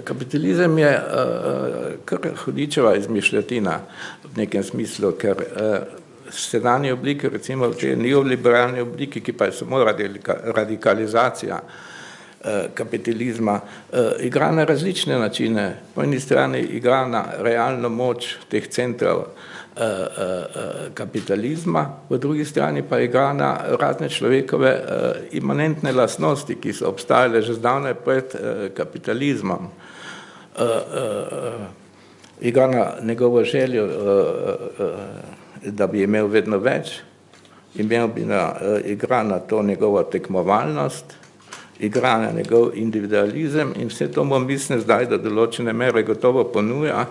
Kapitalizem je kar hudičeva izmišljotina v nekem smislu, ker sedanje oblike, recimo v neoliberalni obliki, ki pa je samo radikalizacija kapitalizma, igra na različne načine. Po eni strani igra na realno moč teh centrov kapitalizma, po drugi strani pa igra na razne človekove imanentne lastnosti, ki so obstajale že zdavnaj pred kapitalizmom. Igra na njegovo željo, da bi imel vedno več, igra na to njegovo tekmovalnost, igra na njegov individualizem in vse to mu mislim zdaj do določene mere gotovo ponuja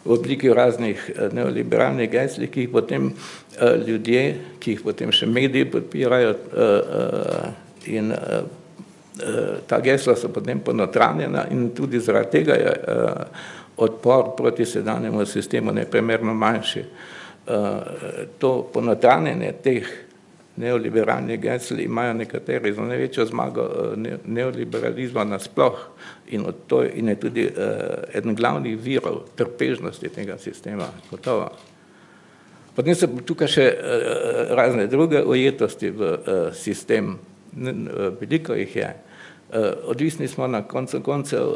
v obliki raznih neoliberalnih gesli, ki jih potem ljudje, ki jih potem še mediji podpirajo in ta gesla so potem ponotranjena in tudi zaradi tega je odpor proti sedanjemu sistemu neprimerno manjši. To ponotranjenje teh neoliberalnih gesel imajo nekateri za največjo zmago neoliberalizma nasploh in je tudi eden glavnih virov trpežnosti tega sistema, gotovo. Potem so tukaj še razne druge ujetosti v sistem, veliko jih je. Odvisni smo na koncu koncev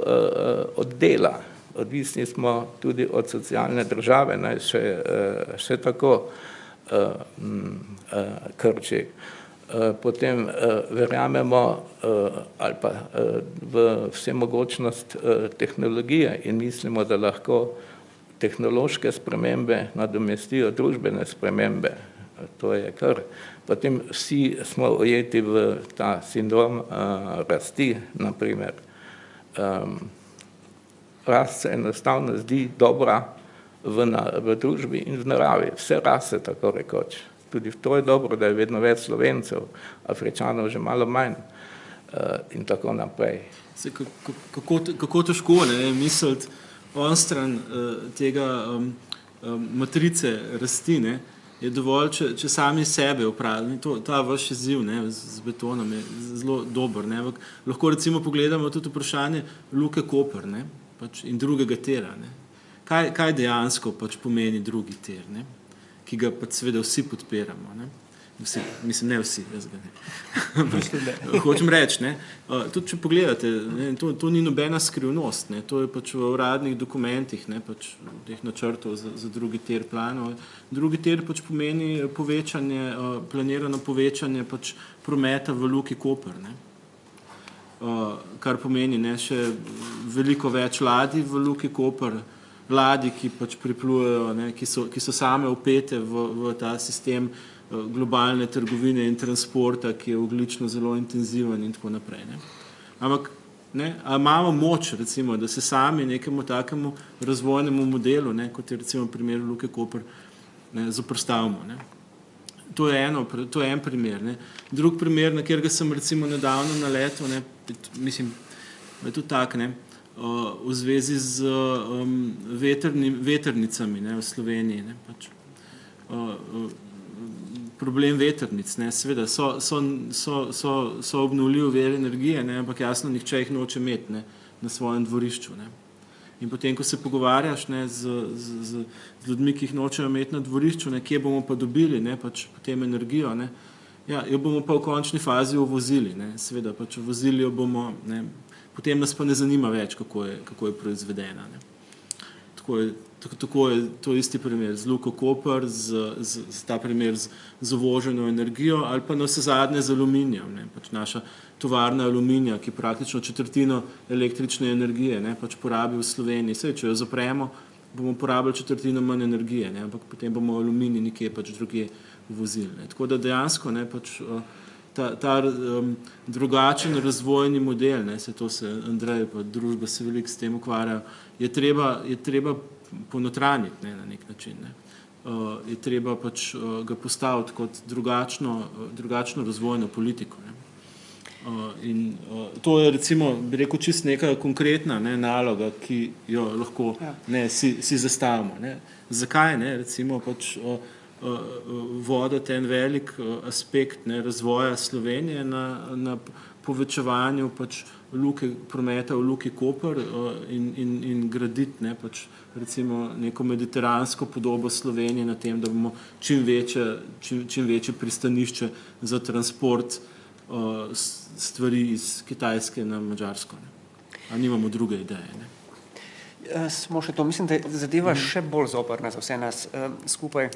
od dela, odvisni smo tudi od socialne države, naj še tako krči. Potem verjamemo ali pa v vsemogočnost tehnologije in mislimo, da lahko tehnološke spremembe nadomestijo družbene spremembe. To je kar. Potem vsi smo ujeti v ta sindrom rasti, naprimer. Rast se enostavno zdi dobra v družbi in v naravi. Vse rase, tako rekoč. Tudi to je dobro, da je vedno več Slovencev, Afričanov že malo manj in tako naprej. Kako težko misliti onstran tega matrice rasti, ne, je dovolj, če sami sebe upravljamo. Ta vaš izziv z betonom je zelo dober. Ne. Lahko recimo pogledamo tudi vprašanje Luke Koper, ne, pač in drugega tira. Ne. Kaj dejansko pač pomeni drugi tir, ne? Ki ga pač seveda vsi podpiramo. Ne? Vsi, mislim, ne vsi, jaz ga ne. Hočem reči, ne? Tudi če pogledate, ne? To ni nobena skrivnost, ne? To je pač v uradnih dokumentih, ne? Pač teh načrtov za drugi tir planov. Drugi tir pač pomeni povečanje, planirano povečanje pač prometa v Luki Koper, ne? Kar pomeni ne, še veliko več ladij v Luki Koper, ladij, ki pač priplujejo, ne, ki so same upete v ta sistem globalne trgovine in transporta, ki je oglično zelo intenziven in tako naprej. Ne. Ampak ne, a imamo moč, recimo, da se sami nekemu takemu razvojnemu modelu, ne, kot je recimo primer Luke Koper, ne, zoprstavimo. Ne. To je en primer. Ne. Drug primer, na katerega sem recimo nedavno naletel, ne, mislim, da je tudi tak, ne, v zvezi z vetrnicami, ne, v Sloveniji. Ne, pač, problem vetrnic, ne, seveda so obnovljivi vir energije, ne, ampak jasno, nihče jih noče imeti, ne, na svojem dvorišču. Ne. In potem, ko se pogovarjaš, ne, z ljudmi, ki jih nočejo imeti na dvorišču, ne, kje bomo pa dobili, ne, pač potem energijo, ne, ja, jo bomo pa v končni fazi uvozili, ne, seveda, pač uvozili jo bomo, ne, potem nas pa ne zanima več, kako je proizvedena, ne. Tako je to isti primer z Luko Koper, ta primer z uvoženo energijo ali pa na vse zadnje z aluminijem. Ne, pač naša tovarna aluminija, ki praktično četrtino električne energije, ne, pač porabi v Sloveniji. Saj, če jo zapremo, bomo porabili četrtino manj energije, ne, ampak potem bomo aluminij nekje pač drugje uvozili. Ne. Tako da dejansko, ne, pač, ta drugačen razvojni model, ne, to se Andrej pa družba se veliko s tem ukvarjajo, je treba ponotraniti, ne, na nek način. Ne. Je treba pač ga postaviti kot drugačno razvojno politiko. Ne. In to je recimo, bi rekel, čist neka konkretna, ne, naloga, ki jo lahko, ne, si zastavimo. Ne. Zakaj, ne, recimo pač voditi en velik aspekt, ne, razvoja Slovenije na povečevanju pač prometa v Luki Koper in graditi, ne, pač recimo neko mediteransko podobo Slovenije na tem, da bomo čim večje pristanišče za transport stvari iz Kitajske na Madžarsko. Ne. A nimamo druge ideje. Ne. Smo še to, mislim, da je zadeva še bolj zoprna za vse nas skupaj.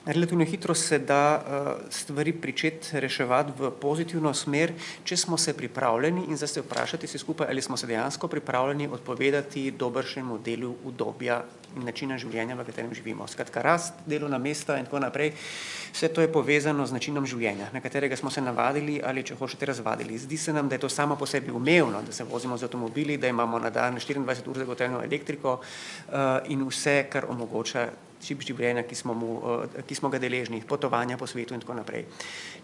Relativno hitro se da stvari pričeti reševati v pozitivno smer, če smo se pripravljeni in zdaj se vprašati si skupaj, ali smo se dejansko pripravljeni odpovedati dobršnemu delu udobja in načina življenja, v katerem živimo. Skratka, rast, delovna mesta in tako naprej, vse to je povezano z načinom življenja, na katerega smo se navadili ali, če hočete, razvadili. Zdi se nam, da je to samo po sebi umevno, da se vozimo z avtomobili, da imamo na dan 24 ur zagotovljeno elektriko in vse, kar omogoča čip življenja, ki smo ga deležni, potovanja po svetu in tako naprej.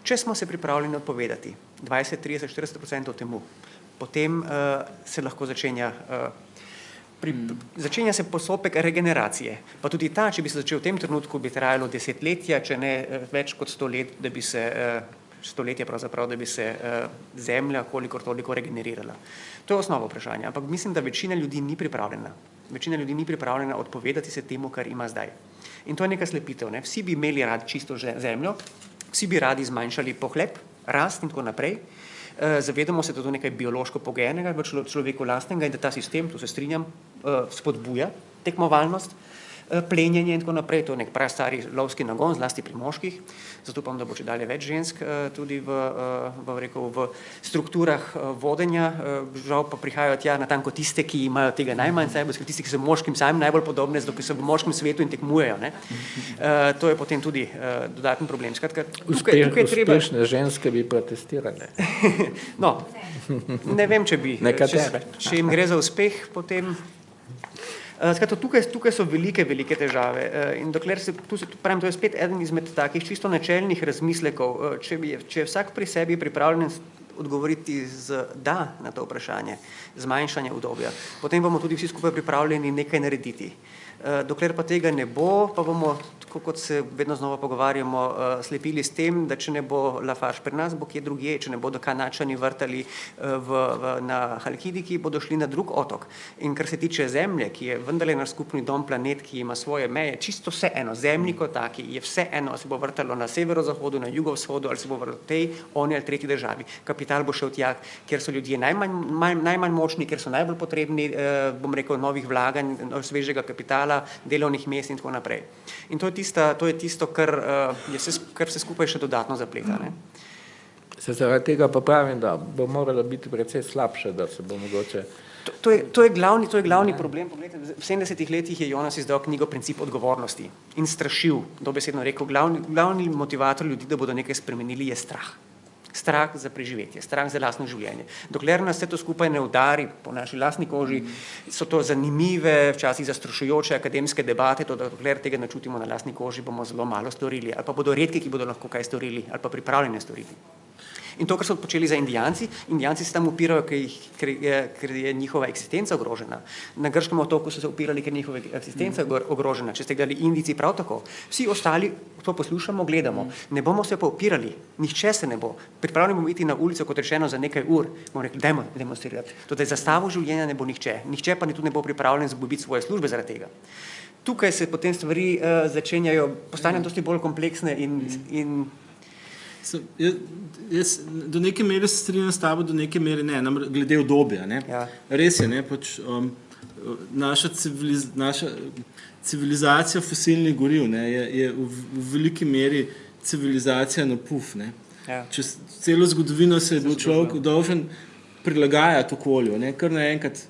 Če smo se pripravljeni odpovedati 20, 30, 40% temu, potem se lahko začenja se postopek regeneracije. Pa tudi ta, če bi se začel v tem trenutku, bi trajalo desetletja, če ne več kot 100 let, da bi se stoletje pravzaprav, da bi se zemlja kolikor toliko regenerirala. To je osnovno vprašanje, ampak mislim, da večina ljudi ni pripravljena. Večina ljudi ni pripravljena odpovedati se temu, kar ima zdaj. In to je neka slepitev. Ne? Vsi bi imeli radi čisto zemljo, vsi bi radi zmanjšali pohlep, rast in tako naprej. Zavedamo se, da to nekaj biološko pogojenega v človeku lastnega in da ta sistem, tu se strinjam, spodbuja tekmovalnost, plenjenje in tako naprej, to je nek prastari lovski nagon, zlasti pri moških, zato upam, da bo čedalje več žensk tudi v strukturah vodenja, žal pa prihajajo tja natanko tiste, ki imajo tega najmanj sebe, tisti, ki so moškim samim najbolj podobne, zato ki so v moškem svetu in tekmujejo. Ne? To je potem tudi dodaten problem. Skratka, tukaj treba... Uspešne ženske bi protestirale. No, ne vem, če bi. Če jim gre za uspeh, potem... Skratka, tukaj so velike težave in dokler to je spet eden izmed takih čisto načelnih razmislekov, če je vsak pri sebi pripravljen odgovoriti z da na to vprašanje, zmanjšanje udobja, potem bomo tudi vsi skupaj pripravljeni nekaj narediti. Dokler pa tega ne bo, pa bomo, tako kot se vedno znova pogovarjamo, slepili s tem, da če ne bo Lafarge pri nas, bo kje drugje, če ne bodo Kanačani vrtali na Halkidiki, bodo šli na drug otok. In kar se tiče zemlje, ki je vendarle naš skupni dom, planet, ki ima svoje meje, čisto vse eno, zemlji kot taki, je vse eno, ali se bo vrtalo na severozahodu, na jugovzhodu, ali se bo vrtalo tej, oni ali tretji državi. Kapital bo šel tja, kjer so ljudje najmanj močni, kjer so najbolj potrebni, bom rekel, novih vlaganj, svežega kapitala, delovnih mest in tako naprej. In to je tisto, kar se skupaj še dodatno zapleta. Ne? Se zaradi tega pa pravim, da bo moralo biti precej slabše, da se bo mogoče To je glavni problem. Poglejte, v 70 letih je Jonas izdal knjigo Princip odgovornosti in strašil, dobesedno rekel, glavni motivator ljudi, da bodo nekaj spremenili, je strah. Strah za preživetje, strah za lastno življenje. Dokler nas vse to skupaj ne udari po naši lastni koži, so to zanimive, včasih zastrašujoče akademske debate, to, da dokler tega ne čutimo na lastni koži, bomo zelo malo storili, ali pa bodo redki, ki bodo lahko kaj storili, ali pa pripravljeni storiti. In to, kar so počeli za Indijanci se tam upirajo, ker je njihova eksistenca ogrožena. Na grškem otoku so se upirali, ker je njihova eksistenca ogrožena. Če ste gledali Indijci, prav tako. Vsi ostali to poslušamo, gledamo. Ne bomo se pa upirali, nihče se ne bo. Pripravljeni bomo iti na ulico, kot rečeno, za nekaj ur, bomo rekli, dajmo demonstrirati. Torej, zastavo življenja ne bo nihče. Nihče pa tudi ne bo pripravljen izgubiti svoje službe zaradi tega. Tukaj se potem stvari začenjajo, postanejo dosti bolj kompleksne in Jaz do neke mere se strinjam s tabo, do neke mere ne, glede obdobja. Ja. Res je, pač, naša civilizacija fosilnih goriv je v veliki meri civilizacija na puf. Ja. Čez celo zgodovino se je bil človek dolžen prilagajati okolju, kar naenkrat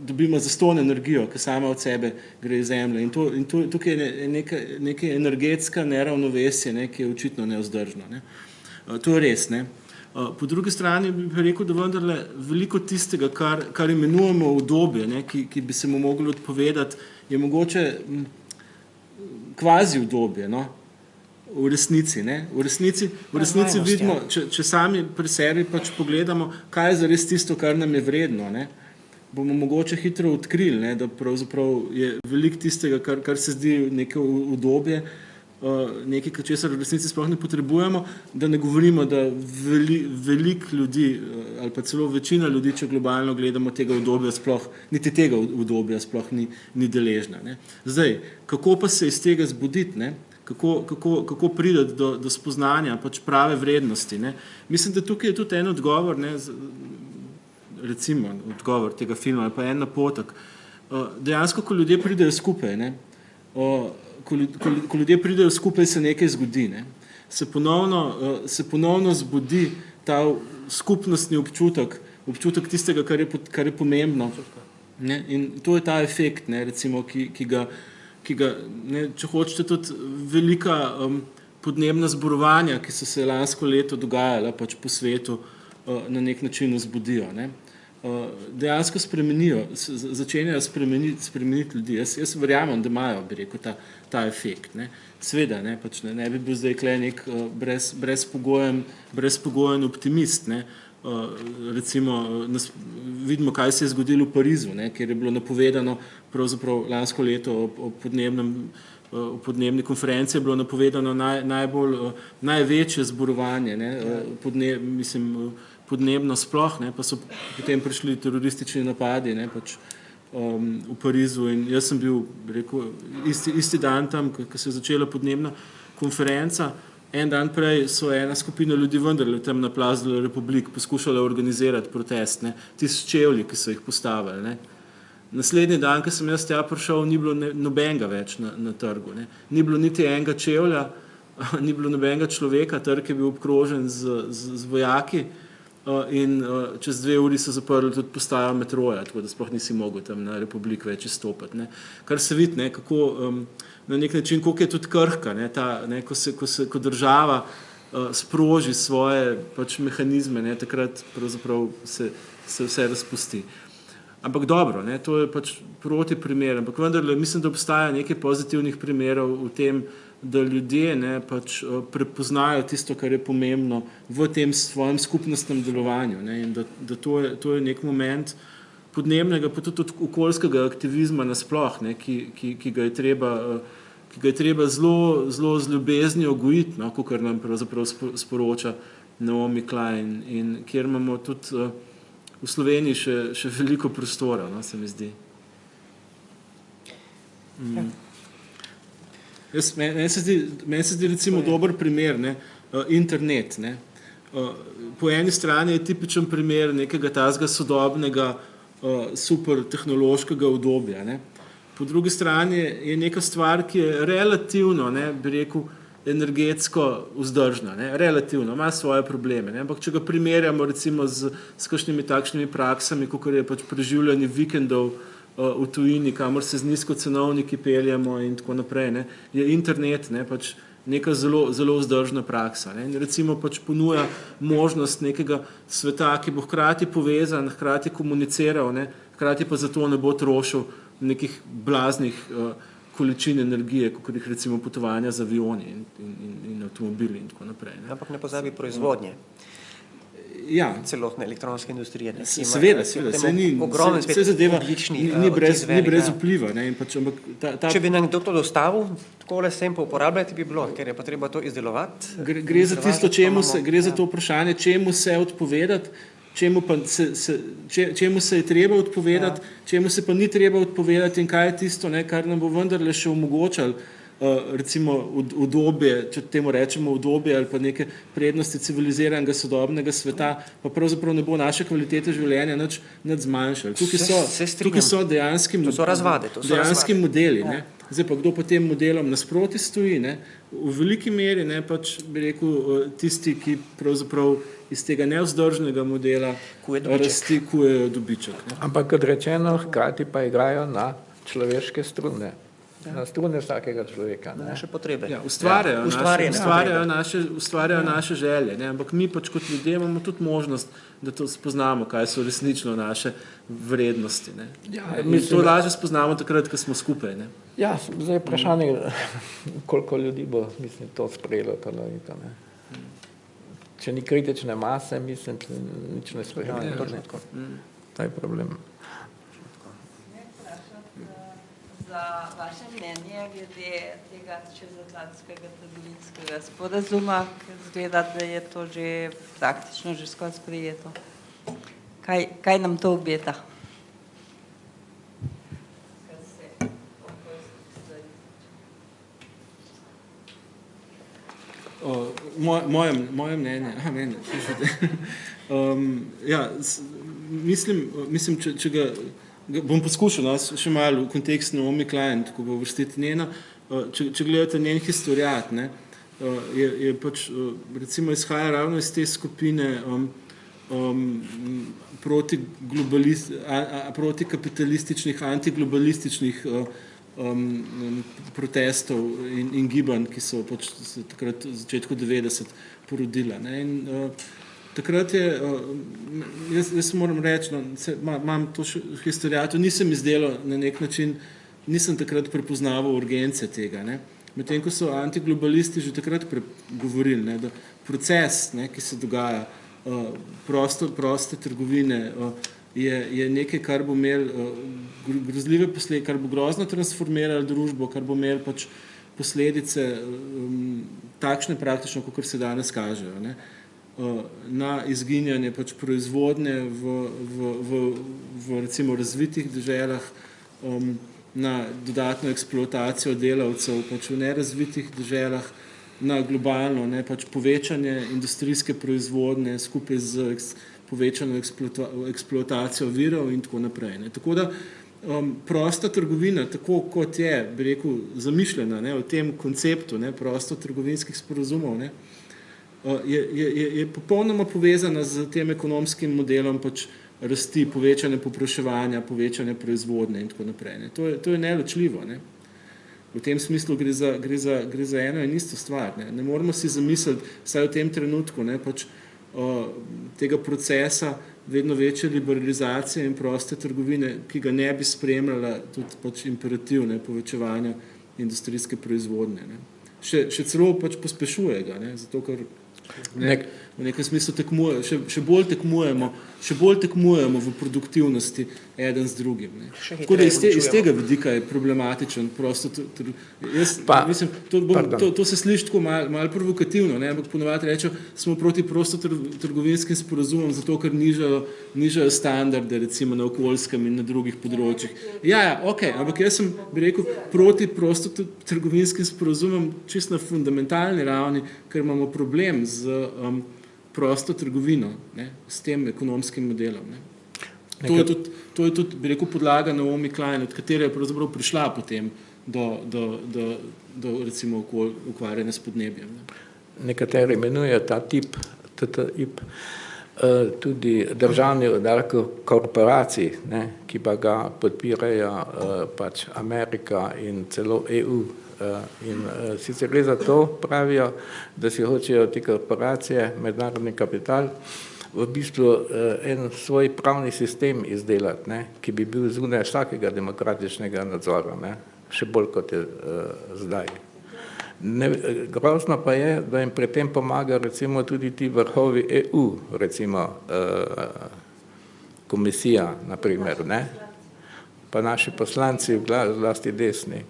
dobimo zastonj energijo, ki sama od sebe gre iz zemlje. In tukaj je neka energetska neravnovesje, ki je očitno nevzdržno. To je res. Po drugi strani bi rekel, da vendarle veliko tistega, kar imenujemo obdobje, ki bi se mu mogli odpovedati, je mogoče kvazi obdobje. V resnici. V resnici vidimo, če sami pri sebi pač pogledamo, kaj je zares tisto, kar nam je vredno, bomo mogoče hitro odkrili, da pravzaprav je veliko tistega, kar se zdi neko obdobje, nekaj, česar v resnici sploh ne potrebujemo, da ne govorimo, da veliko ljudi ali pa celo večina ljudi, če globalno gledamo, tega obdobja sploh, niti tega obdobja sploh ni deležna. Zdaj, kako pa se iz tega zbuditi, kako priti do spoznanja pač prave vrednosti. Mislim, da tukaj je tudi en odgovor, recimo odgovor tega filma ali pa en napotek. Dejansko, ko ljudje pridejo skupaj, ko ljudje pridejo skupaj, se nekaj zgodi. Se ponovno zbudi ta skupnostni občutek tistega, kar je pomembno. In to je ta efekt, recimo, ki ga, če hočete, tudi velika podnebna zborovanja, ki so se lansko leto dogajala pač po svetu, na nek način vzbudijo. Dejansko začenjajo spremeniti ljudi. Jaz verjamem, da imajo, bi rekel, ta efekt. Sveda, pač ne bi bil zdaj nek brezpogojen optimist. Recimo, vidimo, kaj se je zgodilo v Parizu, kjer je bilo napovedano, pravzaprav lansko leto o podnebni konferenci je bilo napovedano največje zborovanje, podnebno sploh, pa so potem prišli teroristični napadi pač, v Parizu in jaz sem bil, rekel, isti dan tam, ko se je začela podnebna konferenca, en dan prej so ena skupina ljudi vendarle tam na Plazu de la République poskušala organizirati protest, tisti čevlji, ki so jih postavili. Naslednji dan, ko sem jaz tja prišel, ni bilo nobenega več na trgu. Ni bilo niti enega čevlja, ni bilo nobenega človeka, trg je bil obkrožen z vojaki in čez 2 uri so zaprli tudi postajo metroja, tako da sploh nisi mogel tam na Republik več izstopati. Kar se vidi, kako na nek način, koliko je tudi krhka, ko država sproži svoje pač mehanizme, takrat pravzaprav se vse razpusti. Ampak dobro, to je pač proti primer, ampak vendarle mislim, da obstaja nekaj pozitivnih primerov v tem, da ljudje pač prepoznajo tisto, kar je pomembno v tem svojem skupnostnem delovanju, in da to je nek moment podnebnega, pa tudi okoljskega aktivizma nasploh, ki ga je treba zelo z ljubeznijo gojiti, kakor nam pravzaprav sporoča Naomi Klein, in kjer imamo tudi v Sloveniji še veliko prostora, se mi zdi. Meni se zdi recimo dober primer, internet. Po eni strani je tipičen primer nekega tazga sodobnega super tehnološkega obdobja. Po drugi strani je neka stvar, ki je relativno, bi rekel, energetsko vzdržna, ne, relativno, ima svoje probleme, ne, ampak če ga primerjamo recimo s kakšnimi takšnimi praksami, kakor je pač preživljanje vikendov v tujini, kamor se z nizkocenovniki peljemo in tako naprej, ne, je internet, ne, pač neka zelo, zelo vzdržna praksa, ne, in recimo pač ponuja možnost nekega sveta, ki bo hkrati povezan, hkrati komuniciral, ne, hkrati pa zato ne bo trošil nekih blaznih količin energije, kot jih recimo potovanja z avioni in avtomobili in tako naprej. Ne. Ampak ne pozabi proizvodnje. Ja. Celotne elektronske industrije. Seveda, vse zadeva ni brez vpliva. Ne, in pač, ampak če bi nam kdo to dostavil, takole sem pa uporabljati bi bilo, ker je pa treba to izdelovati. Gre za tisto, gre za to vprašanje, čemu se odpovedati, čemu se je treba odpovedati, čemu se pa ni treba odpovedati in kaj je tisto, ne, kar nam bo vendarle še omogočalo recimo udobje, če temu rečemo udobje ali pa neke prednosti civiliziranega sodobnega sveta, pa pravzaprav ne bo naše kvalitete življenja nič zmanjšali. Tukaj so dejanski modeli. Ne. Zdaj pa kdo po tem modelom nasproti stoji, ne, v veliki meri, ne, pač bi rekel tisti, ki pravzaprav iz tega nevzdržnega modela rasti kujejo dobiček. Ne. Ampak kot rečeno, hkrati pa igrajo na človeške strune. Na strune vsakega človeka. Naše potrebe. Ja, ustvarjajo naše želje, ne? Ampak mi pač kot ljudje imamo tudi možnost, da to spoznamo, kaj so resnično naše vrednosti. Ne? Ja, to lažje spoznamo takrat, ko smo skupaj. Ne? Ja, zdaj vprašanje, koliko ljudi bo to sprejelo. Ne? Če ni kritične mase, mislim, nič ne sprejelo. To je problem. Za vaše mnenje glede tega čezatlantskega trgovinskega sporazuma, zgleda, da je to že praktično že skoraj sprejeto. Kaj nam to obeta? Moje mnenje, mislim, če ga bom poskušal še malo v kontekst Naomi Klein, ko bo vrstiti njena. Če gledate njen historiat, ne, je pač recimo izhaja ravno iz te skupine protikapitalističnih, antiglobalističnih protestov in gibanj, ki so pač takrat v začetku 90 porodila. Ne, in takrat je, jaz moram reči, imam to historijato, nisem izdelal na nek način, nisem takrat prepoznaval urgence tega. Ne. Medtem, ko so antiglobalisti že takrat govorili, ne, da proces, ne, ki se dogaja, proste trgovine, je nekaj, kar bo imel grozljive posledice, kar bo grozno transformiralo družbo, kar bo imel pač posledice takšne praktično, kakor se danes kažejo. Ne. Na izginjanje pač proizvodnje v recimo razvitih deželah, na dodatno eksploatacijo delavcev pač v nerazvitih deželah, na globalno, ne, pač povečanje industrijske proizvodnje skupaj z povečano eksploatacijo virov in tako naprej. Ne. Tako da prosta trgovina, tako kot je, bi rekel, zamišljena, ne, v tem konceptu, ne, prostotrgovinskih sporazumov, ne, je popolnoma povezana z tem ekonomskim modelom pač rasti, povečanje povpraševanja, povečanje proizvodnje in tako naprej. Ne. To je neločljivo. Ne. V tem smislu gre za eno in isto stvar. Ne moramo si zamisliti, vsaj v tem trenutku, ne, pač, tega procesa vedno večje liberalizacije in proste trgovine, ki ga ne bi spremljala tudi pač imperativ, ne, povečevanja industrijske proizvodnje. Ne. Še celo pač pospešuje ga, ne, zato ker v nekem smislu še bolj tekmujemo v produktivnosti eden z drugim. Ne. Tako da iz tega vidika je problematičen prosto. Mislim, to se sliši tako malo provokativno, ne, ampak ponovadi rečejo, smo proti prostotrgovinskim sporazumom, zato ker nižajo standarde recimo na okoljskem in na drugih področjih. Ja, okej, ampak jaz sem, bi rekel, proti prostotrgovinskim sporazumom čisto na fundamentalni ravni, ker imamo problem z prosto trgovino, ne, s tem ekonomskim modelom. Ne. To je tudi, bi rekel, podlaga Naomi Klein, od katere je pravzaprav prišla potem do recimo ukvarjanja s podnebjem. Ne. Nekateri imenujejo ta tip TTIP tudi državni udar korporacij, ne, ki pa ga podpirajo pač Amerika in celo EU. In sicer gre za to, pravijo, da si hočejo te korporacije, mednarodni kapital, v bistvu en svoj pravni sistem izdelati, ne, ki bi bil zunaj vsakega demokratičnega nadzora, ne, še bolj kot je zdaj. Grozno pa je, da jim pri tem pomaga recimo tudi ti vrhovi EU, recimo komisija, naprimer, ne, pa naši poslanci vlasti desni.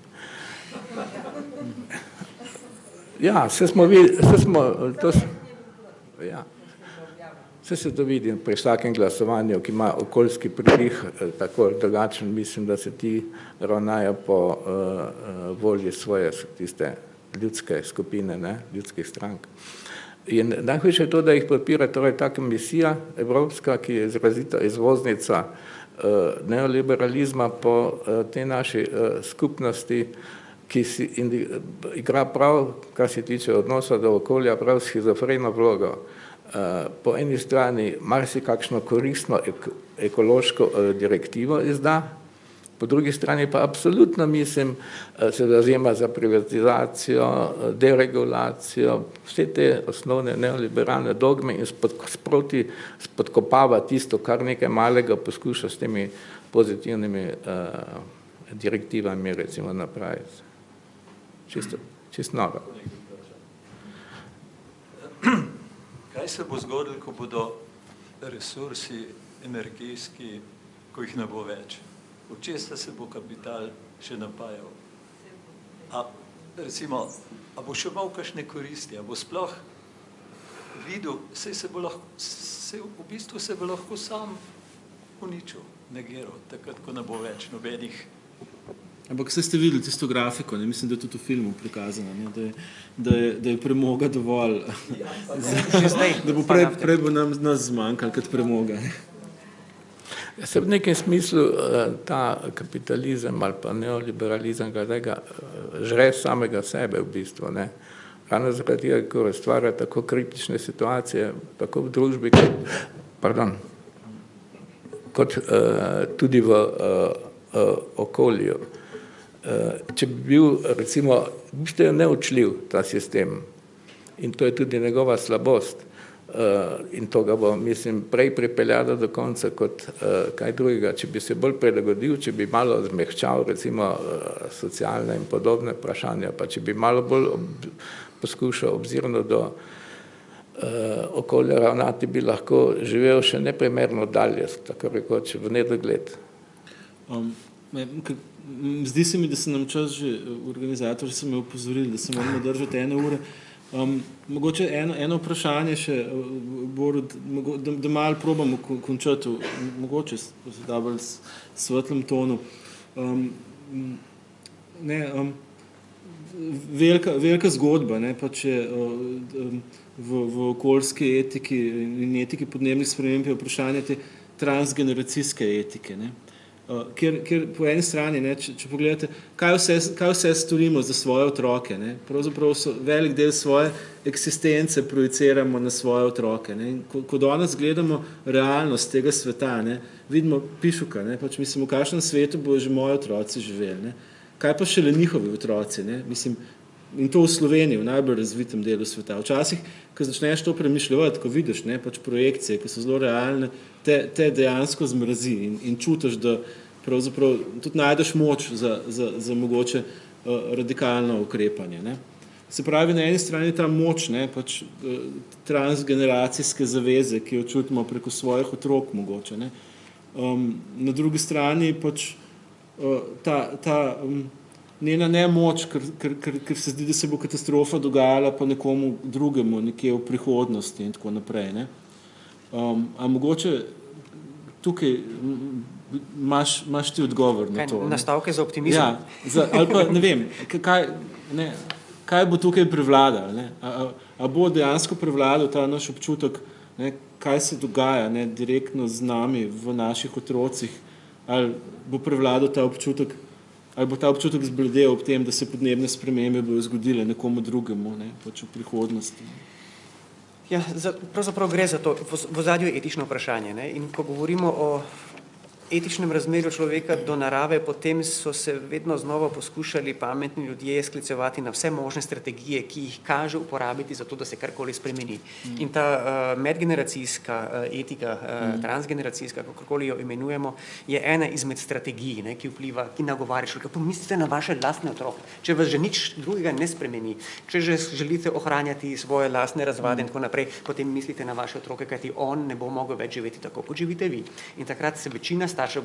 Ja, vse se to vidi pri vsakem glasovanju, ki ima okoljski pridih, tako drugačen, mislim, da se ti ravnajo po volji svoje tiste ljudske skupine, ne, ljudskih strank. In najhujše je to, da jih podpira torej ta komisija evropska, ki je izrazita izvoznica neoliberalizma po tej naši skupnosti, ki si igra prav, kar se tiče odnosa do okolja, prav schizofreno vlogo. Po eni strani marsikakšno koristno ekološko direktivo izda, po drugi strani pa absolutno, mislim, se zavzema za privatizacijo, deregulacijo, vse te osnovne neoliberalne dogme in sproti spodkopava tisto, kar nekaj malega poskuša s temi pozitivnimi direktivami, recimo, napraviti. Čisto noro. Kaj se bo zgodilo, ko bodo resursi energijski, ko jih ne bo več? V česa se bo kapital še napajal? Recimo, a bo še imel kakšne koristi, a bo sploh videl, v bistvu se bo lahko sam uničil, negiral, takrat, ko ne bo več nobenih. Ampak ste videli tisto grafiko, ne? Mislim, da je tudi v filmu prikazano, ne? Da je premoga dovolj, da bo prej bo nas zmanjkalo kot premoga. Se v nekem smislu ta kapitalizem ali pa neoliberalizem žre samega sebe v bistvu, ne. Ravno zaradi tega, ko ustvarja tako kritične situacije, tako v družbi, kot tudi v okolju. Če bi bil, recimo, je neučljiv ta sistem in to je tudi njegova slabost. In to ga bo, mislim, prej pripeljalo do konca kot kaj drugega. Če bi se bolj prilagodil, če bi malo zmehčal, recimo, socialne in podobne vprašanja, pa če bi malo bolj poskušal obzirno do okolja ravnati, bi lahko živel še neprimerno dalje, tako rekoč v nedogled. Zdi se mi, da se nam čas že, organizatorji so me opozorili, da se moramo držati 1 ure. Mogoče eno vprašanje še, Borut, da malo probamo končati, mogoče v bolj svetlem tonu. Velika zgodba, ne, pač je v okoljski etiki in etiki podnebnih sprememb je vprašanje te transgeneracijske etike, ne. Kjer po eni strani, ne, če pogledate, kaj vse storimo za svoje otroke, ne, pravzaprav velik del svoje eksistence projiciramo na svoje otroke, ne, in ko danes gledamo realnost tega sveta, ne, vidimo pišuka, ne, pač mislim, v kakšnem svetu bojo že moji otroci živeli, ne, kaj pa šele njihovi otroci, ne, mislim, in to v Sloveniji, v najbolj razvitem delu sveta. Včasih, ko začneš to premišljati, ko vidiš, ne, pač projekcije, ki so zelo realne, te dejansko zmrazi in čutiš, da pravzaprav tudi najdeš moč za mogoče radikalno ukrepanje, ne. Se pravi, na eni strani ta moč, ne, pač transgeneracijske zaveze, ki jo čutimo preko svojih otrok mogoče, ne. Na drugi strani pač ta njena nemoč, ker se zdi, da se bo katastrofa dogajala pa nekomu drugemu nekje v prihodnosti in tako naprej, ne. A mogoče tukaj imaš ti odgovor na to? Nastavke za optimizem? Ja, ali pa ne vem, kaj bo tukaj prevladalo, ne. A bo dejansko prevladal ta naš občutek, ne, kaj se dogaja, ne, direktno z nami v naših otrocih, ali bo prevladal ta občutek ali bo ta občutek zbledel ob tem, da se podnebne spremembe bodo zgodile nekomu drugemu, ne, pač v prihodnosti. Ja, pravzaprav gre za to, v ozadju je etično vprašanje, ne? In ko govorimo o etičnem razmerju človeka do narave, potem so se vedno znova poskušali pametni ljudje sklicevati na vse možne strategije, ki jih kaže uporabiti za to, da se karkoli spremeni. In ta medgeneracijska etika, transgeneracijska, kakorkoli jo imenujemo, je ena izmed strategij, ne, ki vpliva, ki nagovarja človeka. Pomislite na vaše lastne otroke. Če vas že nič drugega ne spremeni, če že želite ohranjati svoje lastne razvade in tako naprej, potem mislite na vaše otroke, kajti on ne bo mogel več živeti tako, kot živite vi. In takrat se večina staršev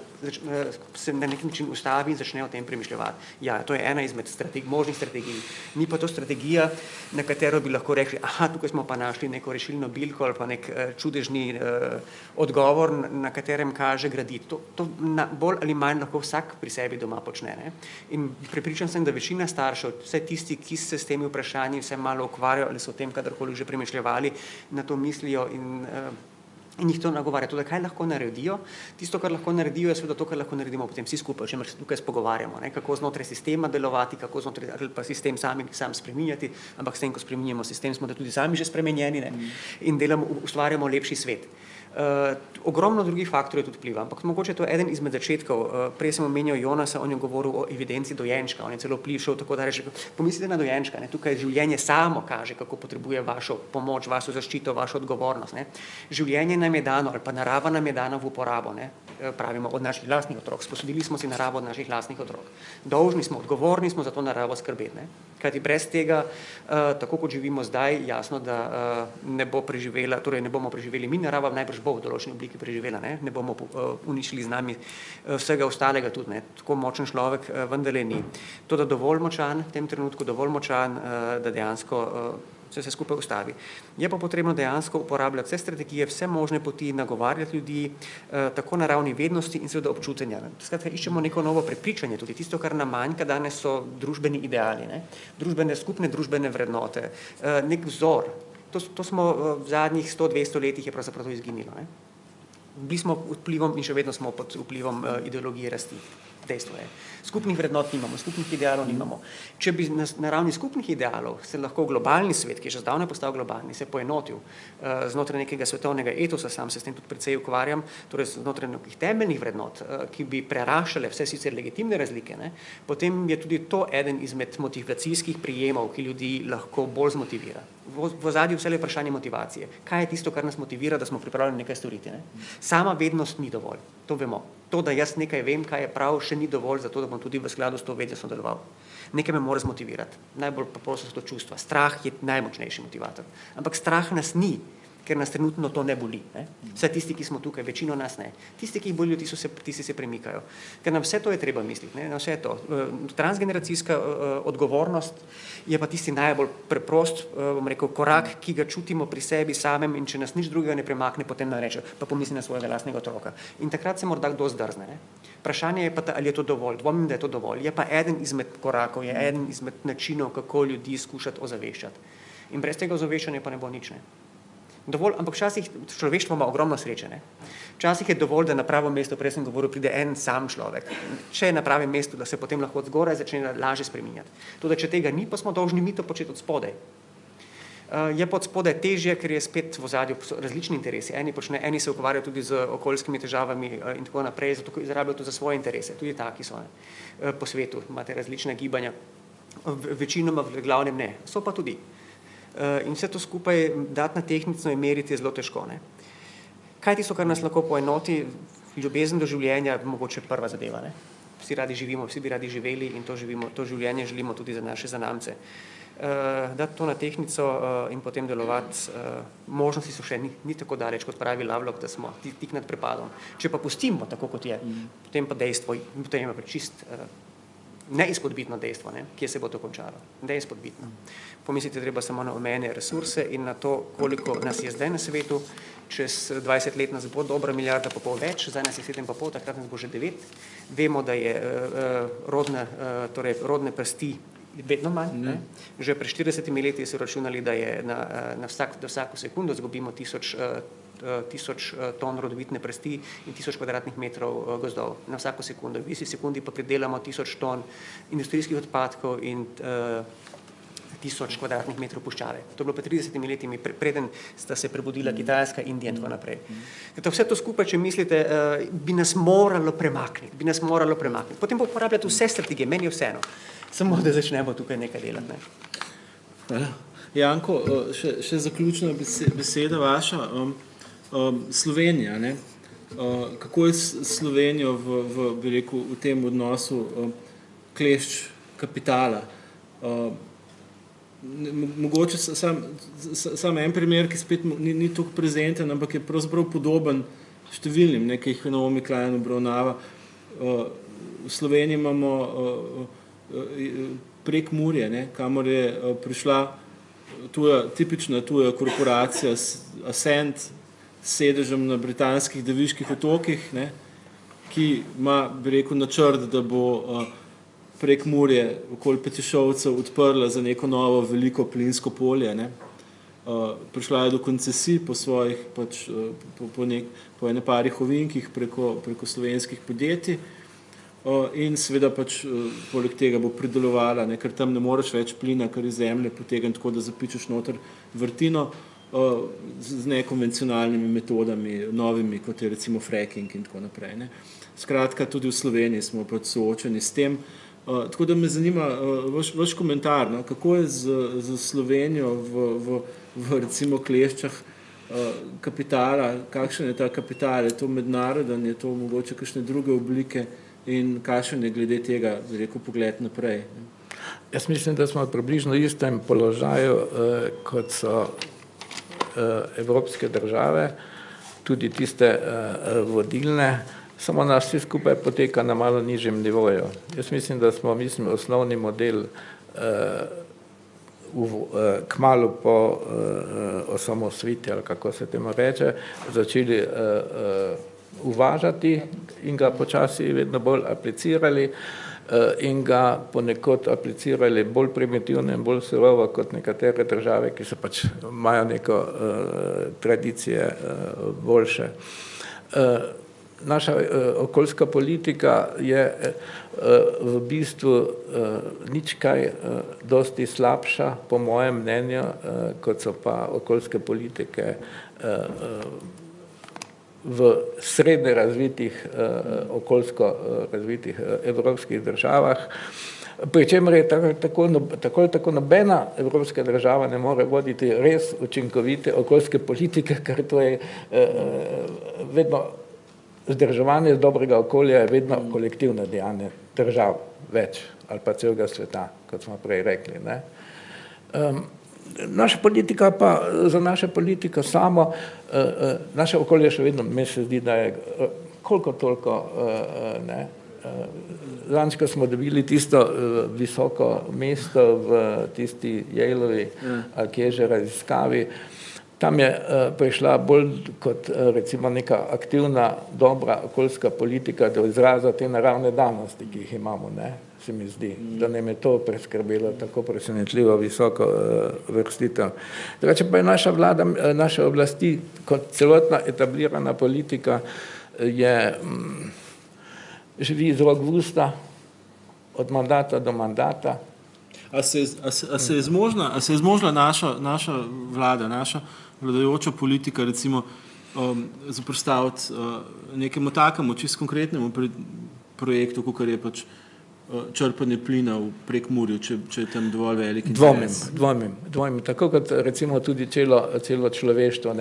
se na nek način ustavi in začne o tem premišljevati. Ja, to je ena izmed možnih strategij. Ni pa to strategija, na katero bi lahko rekli, aha, tukaj smo pa našli neko rešilno bilko ali pa nek čudežni odgovor, na katerem kaže graditi. To bolj ali manj lahko vsak pri sebi doma počne. Ne? In prepričan sem, da večina staršev, vse tisti, ki se s temi vprašanji vse malo ukvarjajo ali so o tem kadarkoli že premišljevali, na to mislijo in jih to nagovarja. Tudi kaj lahko naredijo? Tisto, kar lahko naredijo, je seveda to, kar lahko naredimo potem vsi skupaj, o čemer se tukaj spogovarjamo, ne? Kako znotraj sistema delovati, kako znotraj ali pa sistem sam spreminjati, ampak s tem, ko spreminjamo sistem, smo da tudi sami že spremenjeni, ne? In ustvarjamo lepši svet. Ogromno drugih faktorjev tudi vpliva, ampak mogoče to je eden izmed začetkov. Prej sem omenjal Jonasa, on je govoril o evidenci dojenčka, on je celo prišel tako, da reče, pomislite na dojenčka, ne? Tukaj življenje samo kaže, kako potrebuje vašo pomoč, vašo zaščito, vašo odgovornost. Ne? Življenje nam je dano, ali pa narava nam je dana v uporabo, ne? Pravimo od naših lastnih otrok, sposodili smo si naravo od naših lastnih otrok. Dolžni smo, odgovorni smo za to naravo skrbeti. Ne? Kajti brez tega, tako kot živimo zdaj, jasno, da ne bo preživela, torej ne bomo preživeli mi, narava najbrž bo v določeni obliki preživela, ne bomo uničili z nami vsega ostalega tudi, ne. Tako močen človek vendarle ni. To, da dovolj močan, v tem trenutku dovolj močan, da dejansko se vse skupaj ustavi. Je pa potrebno dejansko uporabljati vse strategije, vse možne poti, nagovarjati ljudi, tako na ravni vednosti in seveda občutenja. Skratka, iščemo neko novo prepričanje, tudi tisto, kar nam manjka danes, so družbeni ideali, ne? Skupne družbene vrednote, nek vzor. To smo v zadnjih 100-200 letih je pravzaprav to izginilo. Ne? Bili smo vplivom in še vedno smo pod vplivom ideologije rasti. Dejstvo je. Skupnih vrednot nimamo, skupnih idealov nimamo. Če bi na ravni skupnih idealov se lahko globalni svet, ki je že zdavnaj postal globalni, se poenotil znotraj nekega svetovnega etosa, sam se s tem tudi precej ukvarjam, torej znotraj nekih temeljnih vrednot, ki bi preraščale vse sicer legitimne razlike, ne, potem je tudi to eden izmed motivacijskih prijemov, ki ljudi lahko bolj zmotivira. V ozadju vse je vprašanje motivacije. Kaj je tisto, kar nas motivira, da smo pripravljeni nekaj storiti? Ne? Sama vednost ni dovolj, to vemo. To, da jaz nekaj vem, kaj je prav, še ni dovolj za to, da bom tudi v skladu s to vedjo sodeloval. Nekaj me mora zmotivirati. Najbolj preprosto so to čustva. Strah je najmočnejši motivator. Ampak strah nas ni, ker nas trenutno to ne boli. Ne? Vse tisti, ki smo tukaj, večino nas ne. Tisti, ki jih bolijo, tisti se premikajo. Ker na vse to je treba misliti. Ne? Na vse to. Transgeneracijska odgovornost je pa tisti najbolj preprost, bom rekel, korak, ki ga čutimo pri sebi samem in če nas nič drugega ne premakne, potem nam reče, pa pomisli na svojega lastnega otroka. In takrat se morda kdo zdrzne. Ne? Vprašanje je pa, ali je to dovolj. Dvomim, da je to dovolj. Je pa eden izmed korakov, je eden izmed načinov, kako ljudi skušati ozaveščati. In brez tega ozaveščanja pa ne bo nič. Ne? Dovolj, ampak včasih človeštvo ima ogromno sreče. Ne? Včasih je dovolj, da na pravo mesto, prej sem govoril, pride en sam človek. Če je na pravem mestu, da se potem lahko od zgoraj začne lažje spreminjati. Tudi, če tega ni, pa smo dolžni mi to početi od spodaj. Je pa od spodaj težje, ker je spet v ozadju različni interesi. Eni se ukvarjajo tudi z okoljskimi težavami in tako naprej, zato izrabljajo to za svoje interese. Tudi taki so po svetu, imate različna gibanja. Večinoma v glavnem ne. So pa tudi. In vse to skupaj dati na tehnično in meriti je zelo težko. Ne? Kaj tisto, kar nas lahko poenoti, ljubezen do življenja, mogoče prva zadeva. Ne? Vsi radi živimo, vsi bi radi živeli in to življenje želimo tudi za naše zanamce. Dati to na tehnico in potem delovati, možnosti so še ni tako daleč, kot pravi Lovelock, da smo tik nad prepadom. Če pa pustimo tako, kot je, potem pa dejstvo, potem je pa čist neizpodbitno dejstvo, ne? Kje se bo to končalo. Neizpodbitno. Pomislite treba samo na omejene resurse in na to, koliko nas je zdaj na svetu. Čez 20 let nas bo dobra milijarda pa pol več, zdaj nas je 7,5, takrat nas bo že 9. Vemo, da je rodne prsti vedno manj. Ne? Že pred 40 leti so računali, da je na vsako sekundo zgubimo 1000 1000 ton rodovitne prsti in 1000 kvadratnih metrov gozdov na vsako sekundo. V isti sekundi pa pridelamo 1000 ton industrijskih odpadkov in 1000 kvadratnih metrov puščave. To je bilo pa 30 leti, preden sta se prebudila Kitajska, Indija in tako naprej. Vse to skupaj, če mislite, bi nas moralo premakniti. Potem pa uporabljati vse strategije, meni je vseeno. Samo da začnemo tukaj nekaj delati. Hvala. Janko, še zaključna beseda vaša. Slovenija, ne? Kako je s Slovenijo v tem odnosu klešč kapitala? Mogoče sam en primer, ki spet ni toliko prezenten, ampak je pravzaprav podoben številnim, ki jih Naomi Klein obravnava. V Sloveniji imamo Prekmurje, kamor je prišla tipična tuja korporacija Ascent s sedežem na britanskih Deviških otokih, ki ima, bi rekel, načrt, da bo Prekmurje okoli Petišovcev odprla za neko novo veliko plinsko polje. Prišla je do koncesij po svojih, po ene parih ovinkih preko slovenskih podjetij in seveda poleg tega bo pridelovala, ker tam ne moreš več plina, kar iz zemlje potegniti tako, da zapičeš noter vrtino z nekonvencionalnimi metodami, novimi, kot je recimo fracking in tako naprej. Skratka, tudi v Sloveniji smo soočeni s tem. Tako da me zanima vaš komentar, kako je z Slovenijo v recimo kleščah kapitala, kakšen je ta kapital, je to mednaroden, je to mogoče kakšne druge oblike in kakšen je glede tega, bi rekel, pogled naprej? Jaz mislim, da smo v približno istem položaju, kot so evropske države, tudi tiste vodilne, samo nas vsi skupaj poteka na malo nižjem nivoju. Jaz mislim, da smo osnovni model kmalu po osamosvojitvi, ali kako se temu reče, začeli uvažati in ga počasi vedno bolj aplicirali in ga ponekod aplicirali bolj primitivno in bolj surovo kot nekatere države, ki so imajo neko tradicije boljše. Naša okoljska politika je v bistvu nič kaj dosti slabša, po mojem mnenju, kot so pa okoljske politike v srednje razvitih, okoljsko razvitih evropskih državah, pri čemer je tako nobena evropska država ne more voditi res učinkovite okoljske politike, ker to je vedno vzdrževanje dobrega okolja je vedno kolektivno dejanje držav več ali pa celega sveta, kot smo prej rekli. Naša politika pa, za naše politiko samo, naše okolje še vedno, mi se zdi, da je koliko toliko, lansko smo dobili tisto visoko mesto v tisti Yaleovi, ali kje že raziskavi. Tam je prišla bolj kot recimo neka aktivna, dobra okoljska politika do izraza te naravne danosti, ki jih imamo, se mi zdi, da nam je to preskrbelo tako presenetljivo visoko vrstitev. Drugače pa je naša vlada, naše oblasti kot celotna etablirana politika živi iz rok v usta, od mandata do mandata. A se je zmožna naša vlada, naša vladajoča politika recimo zoperstaviti nekemu takemu čisto konkretnemu projektu, kakor je črpanje plina v Prekmurju, če je tam dovolj velik interes? Dvomim. Tako kot recimo tudi celo človeštvo.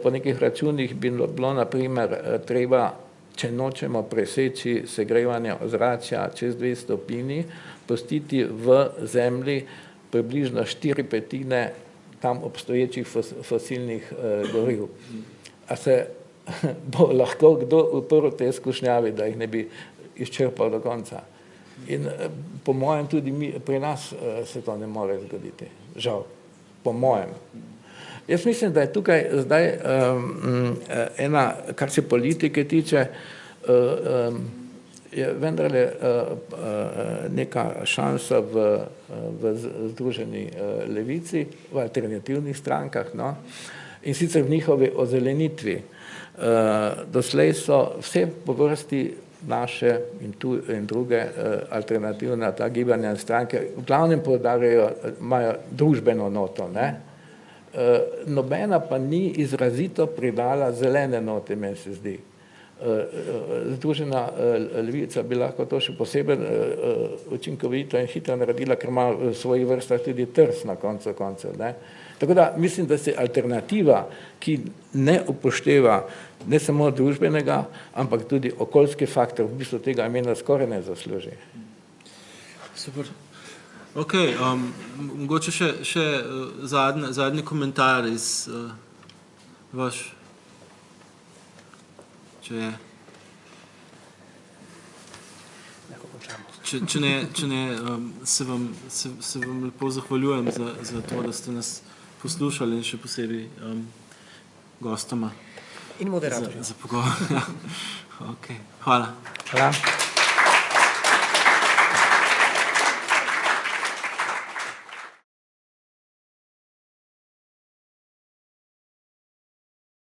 Po nekih računih bi bilo na primer treba, če nočemo preseči segrevanje ozračja čez 2 stopinji, pustiti v zemlji približno 4/5 tam obstoječih fosilnih goriv. A se bo lahko kdo uprl te skušnjavi, da jih ne bi izčrpal do konca. In po mojem tudi pri nas se to ne more zgoditi. Žal. Po mojem. Jaz mislim, da je tukaj zdaj ena, kar se politike tiče, je vendarle neka šansa v Združeni levici, v alternativnih strankah, in sicer v njihovi ozelenitvi. Doslej so vse po vrsti naše in druge alternativne ta gibanja in stranke v glavnem poudarjajo, imajo družbeno noto, ne? Nobena pa ni izrazito pridala zelene note, meni se zdi. Združena levica bi lahko to še posebej učinkovito in hitro naredila, ker ima v svojih vrstah tudi TRS na koncu koncev, ne. Tako da mislim, da se alternativa, ki ne upošteva ne samo družbenega, ampak tudi okoljski faktor, v bistvu tega imena skoraj ne zasluži. Super. Ok, mogoče še zadnji komentar iz vaš, če je. Če ne, se vam lepo zahvaljujem za to, da ste nas poslušali in še posebej gostoma. In moderatorju. Za pogovor. Ok, hvala. Hvala.